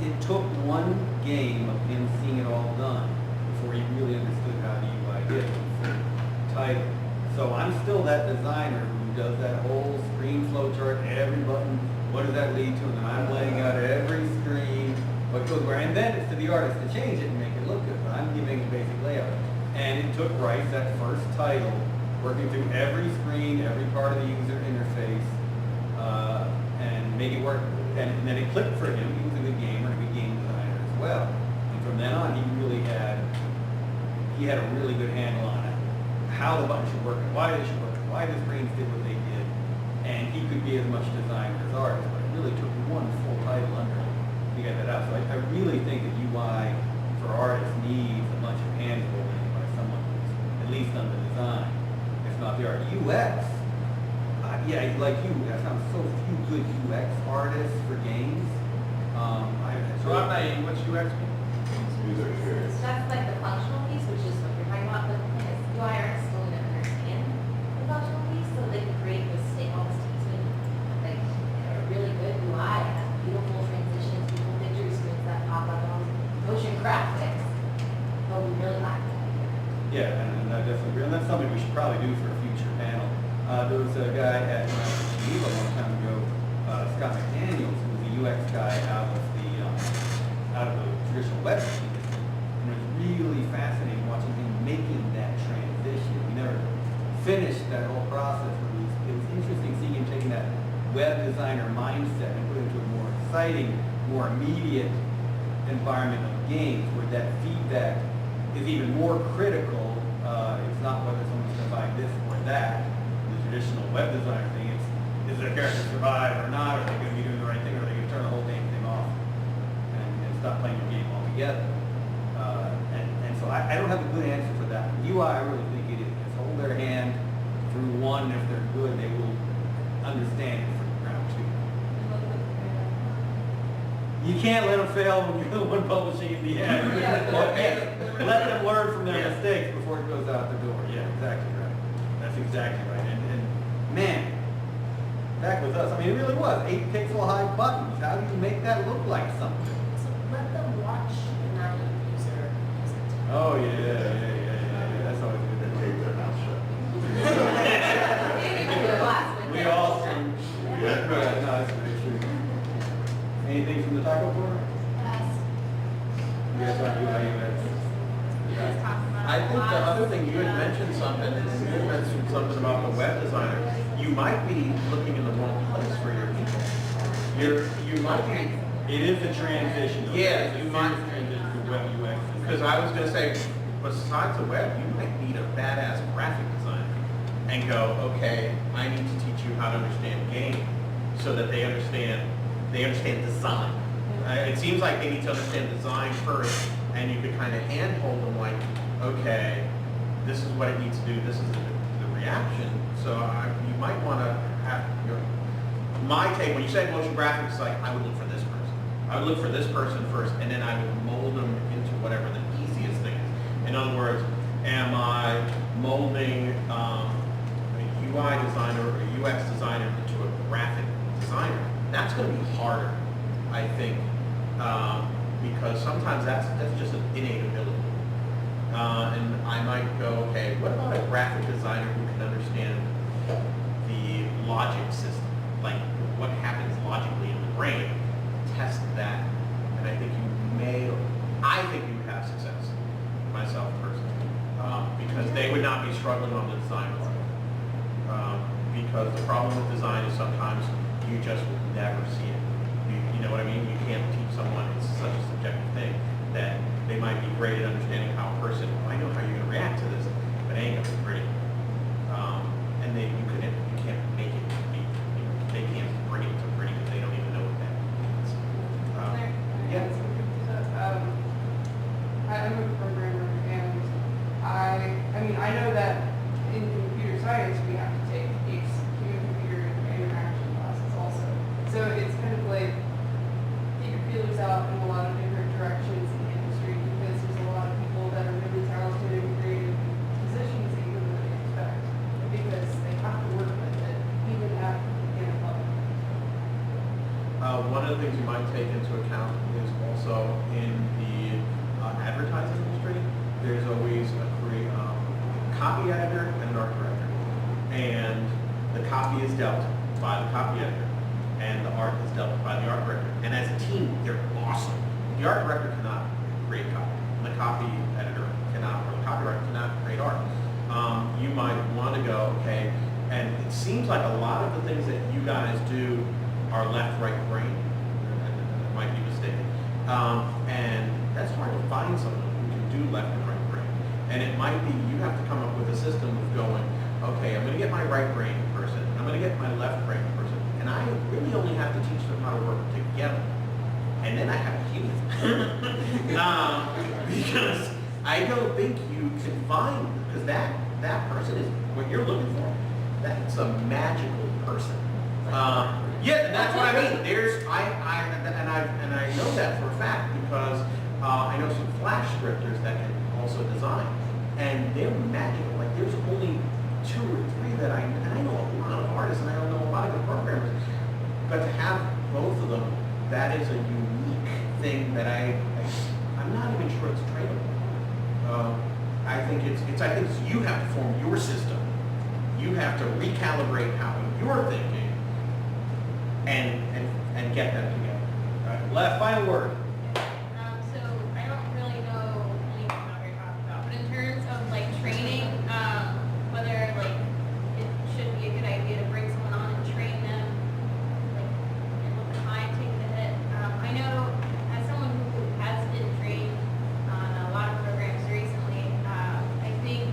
it took one game of him seeing it all done before he really understood how the UI is, title. So I'm still that designer who does that whole screen flow chart, every button, what does that lead to, and then I'm laying out every screen, what goes where, and then it's to the artist to change it and make it look good, but I'm giving a basic layout. And it took Bryce, that first title, working through every screen, every part of the user interface, and make it work. And then it clicked for him, he was a good gamer and a good game designer as well. And from then on, he had a really good handle on it. how the button should work, and why they should work, and why the screens did what they did. And he could be as much designer as artist, but it really took one full title under him to get that out. So I really think that UI for artists needs a bunch of hands holding by someone who's at least done the design, if not the art. UX, yeah, like you, I found so few good UX artists for games. So I'm not, what's UX mean? User experience. That's like the functional piece, which is what you're talking about, but UI artists still need to understand the functional piece, so they can create this all this teaching, like a really good UI, has beautiful transitions, beautiful picture screens that pop up, and motion graphics, but we really lack that. Yeah, and I definitely agree, and that's something we should probably do for a future panel. There was a guy at Geneva a long time ago, Scott McDaniels, who was a UX guy out of the traditional web industry. And it was really fascinating watching him making that transition. We never finished that whole process, but it was interesting seeing him taking that web designer mindset and put it into a more exciting, more immediate environment of games where that feedback is even more critical. It's not whether someone's going to buy this or that, the traditional web designer thing. It's, is their character survive or not? Are they going to be doing the right thing? Or are they going to turn the whole damn thing off and stop playing your game altogether? And so I don't have a good answer for that. UI, I really think it is. Just hold their hand through one. If they're good, they will understand it from round two. You can't let them fail when you're the one publishing in the end. Let them learn from their mistakes before it goes out the door. Yeah, exactly right. That's exactly right. And man, back with us, I mean, it really was 8-pixel high buttons. How do you make that look like something? So let them watch and not let the user use it. Oh yeah. That's always They good. keep their mouth shut. We all see. Yeah, no, that's very true. Anything from the taco board? You guys want UI UX? I think the other thing, you had mentioned something, you had mentioned something about the web designer. You might be looking in the wrong place for your people. You might be, It is a transition. though. Yeah, It's a you might- serious transition to web UX. because I was gonna say, besides the web, you might need a badass graphic designer and go, okay, I need to teach you how to understand game so that they understand design. It seems like they need to understand design first, and you could kind of handhold them like, okay, this is what it needs to do, this is the reaction. So you might want to have my take, when you say motion graphics, like I would look for this person. I would look for this person first, and then I would mold them into whatever the easiest thing is. In other words, am I molding a UI designer or a UX designer into a graphic designer? That's going to be harder, I think, because sometimes that's just an innate ability. And I might go, okay, what about a graphic designer who can understand the logic system, like what happens logically in the brain, test that, and I think you would have success, myself personally, because they would not be struggling on the design part. Because the problem with design is sometimes you just will never see it. You know what I mean? You can't teach someone, it's such a subjective thing, that they might be great at understanding how a person, I know how you're going to react to this, but it ain't going to be pretty. And you can't make it be, they can't bring it to pretty because they don't even know what that means. Yeah. I'm a programmer, and I mean, I know that in computer science we have to take human-computer interaction classes also. So it's kind of like get your feelers out in a lot of different directions in the industry, because there's a lot of people that are really talented and creative positions that you wouldn't really expect, because they have to work with it, even at beginner level. One of the things you might take into account is also in the advertising industry, there's always a copy editor and an art director. And the copy is dealt by the copy editor, and the art is dealt by the art director. And as a team, they're awesome. The art director cannot create copy, and the copy editor cannot, or the copywriter cannot create art. You might want to go, okay, and it seems like a lot of the things that you guys do are left, right, brain. I might be mistaken. And that's hard to find someone who can do left and right brain. And it might be you have to come up with a system of go, okay, I'm gonna get my right brain person, I'm gonna get my left brain person, and I really only have to teach them how to work together. And then I have a human. Because I don't think you can find, because that person is what you're looking for. That's a magical person. Yeah, that's what I mean. And I know that for a fact because I know some Flash scripters that can also design, and they're magical. Like there's only 2 or 3 that and I know a lot of artists and I don't know a lot of good programmers, but to have both of them, that is a unique thing that I'm not even sure it's trainable. I think it's you have to form your system. You have to recalibrate how you're thinking and get them together. All right, last final word. So I don't really know anything about what you're talking about, but in terms of like training, whether like it should be a good idea to bring someone on and train them, like, and let the client take the hit. I know as someone who has been trained on a lot of programs recently, I think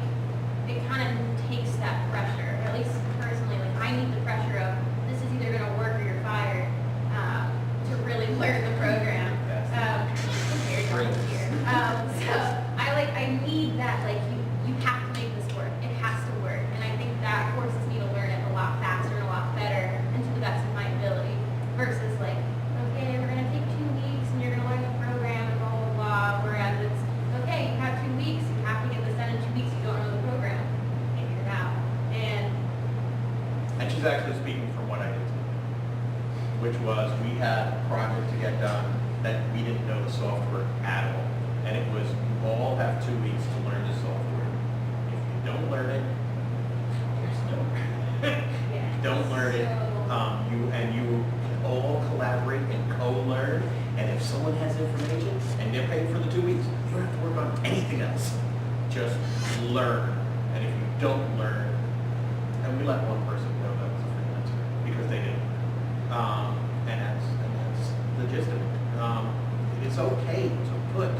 it kind of takes that pressure, or at least personally, like I need the pressure of this is either going to work or you're fired, to really learn the program. So I need that, like you have to make this work. It has to work. And I think that forces me to learn it a lot faster and a lot better and to the best of my ability versus like, okay, we're gonna take 2 weeks and you're gonna learn the program and blah blah blah. Whereas it's okay, you have 2 weeks, you have to get this done in 2 weeks, you don't know the program. Figure it out. And she's actually speaking from what I did, which was we had a project to get done that we didn't know the software at all. And it was, you all have 2 weeks to learn the software. If you don't learn it, you don't learn it, you all collaborate and co-learn. And if someone has information and they're paid for the 2 weeks, you don't have to work on anything else. Just learn. And if you don't learn, and we let one person know that was a freelancer because they didn't. And that's the gist of it. It's okay to put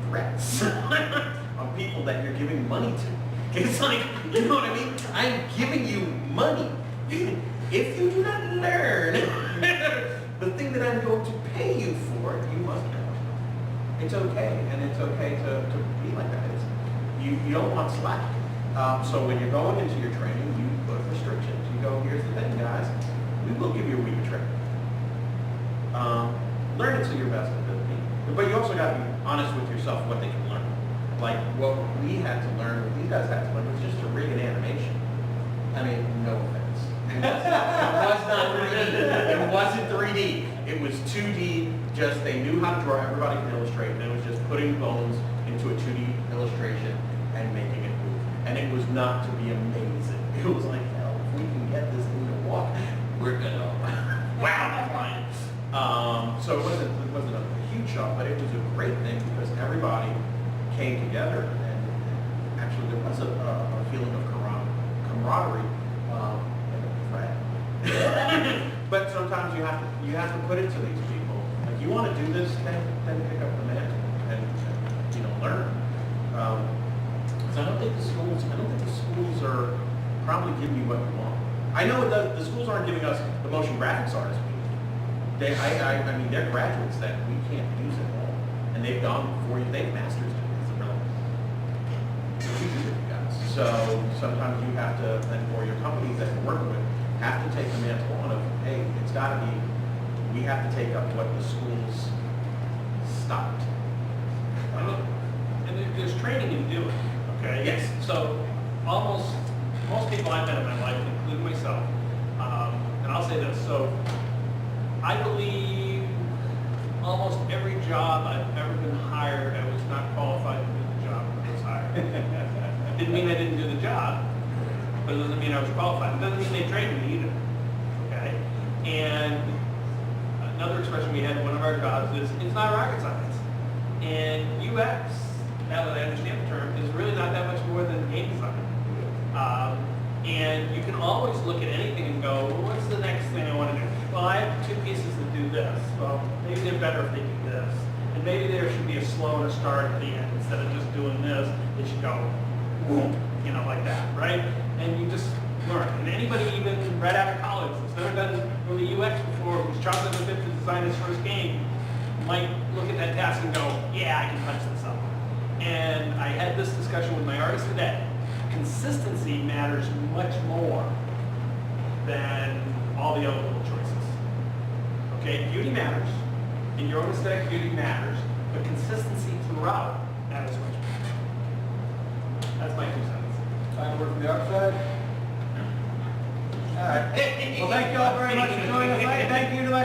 threats on people that you're giving money to. It's like, you know what I mean? I'm giving you money. If you do not learn the thing that I'm going to pay you for, you must know. It's okay, and it's okay to be like that. You don't want slack. So when you're going into your training, you put restrictions. You go, here's the thing, guys. We will give you a week of training. Learn it to your best ability. But you also got to be honest with yourself what they can learn. Like what we had to learn, what these guys had to learn was just to rig an animation. I mean, no offense. It was not 3D. It wasn't 3D. It was 2D, just they knew how to draw, everybody can illustrate, and it was just putting bones into a 2D illustration and making it move. And it was not to be amazing. It was like, hell, if we can get this thing to walk, we're gonna wow the client. So it wasn't a huge shock, but it was a great thing because everybody came together and actually there was a feeling of camaraderie. But sometimes you have to put it to these people. Like you want to do this, then pick up the mantle and learn. Because I don't think the schools are probably giving you what you want. I know the schools aren't giving us the motion graphics artists we need. I mean, they're graduates that we can't use at all. And they've gone before you, they've masters degrees. So sometimes you have to, or your companies that you're working with, have to take the mantle on of, hey, it's got to be, we have to take up what the schools stopped. And there's training in doing, okay? Yes. So most people I've met in my life, including myself, and I'll say this, so I believe almost every job I've ever been hired, I was not qualified to do the job I was hired. Didn't mean I didn't do the job, but it doesn't mean I was qualified. It doesn't mean they trained me either, okay? And another expression we had in one of our jobs is, it's not rocket science. And UX, now that I understand the term, is really not that much more than game design. And you can always look at anything and go, well, what's the next thing I want to do? Well, I have 2 pieces that do this. Well, maybe they're better if they do this. And maybe there should be a slow and a start at the end. Instead of just doing this, it should go, boom, like that, right? right? And you just learn. And anybody even right after college that's never done really UX before, who's chomping at the bit to design his first game, might look at that task and go, yeah, I can punch this up. And I had this discussion with my artist today. Consistency matters much more than all the other little choices. Okay, beauty matters, and your own aesthetic beauty matters, but consistency throughout matters much more. That's my 2 cents. Final word from the outside? All right. Well, thank you all very much for joining us tonight. Thank you to my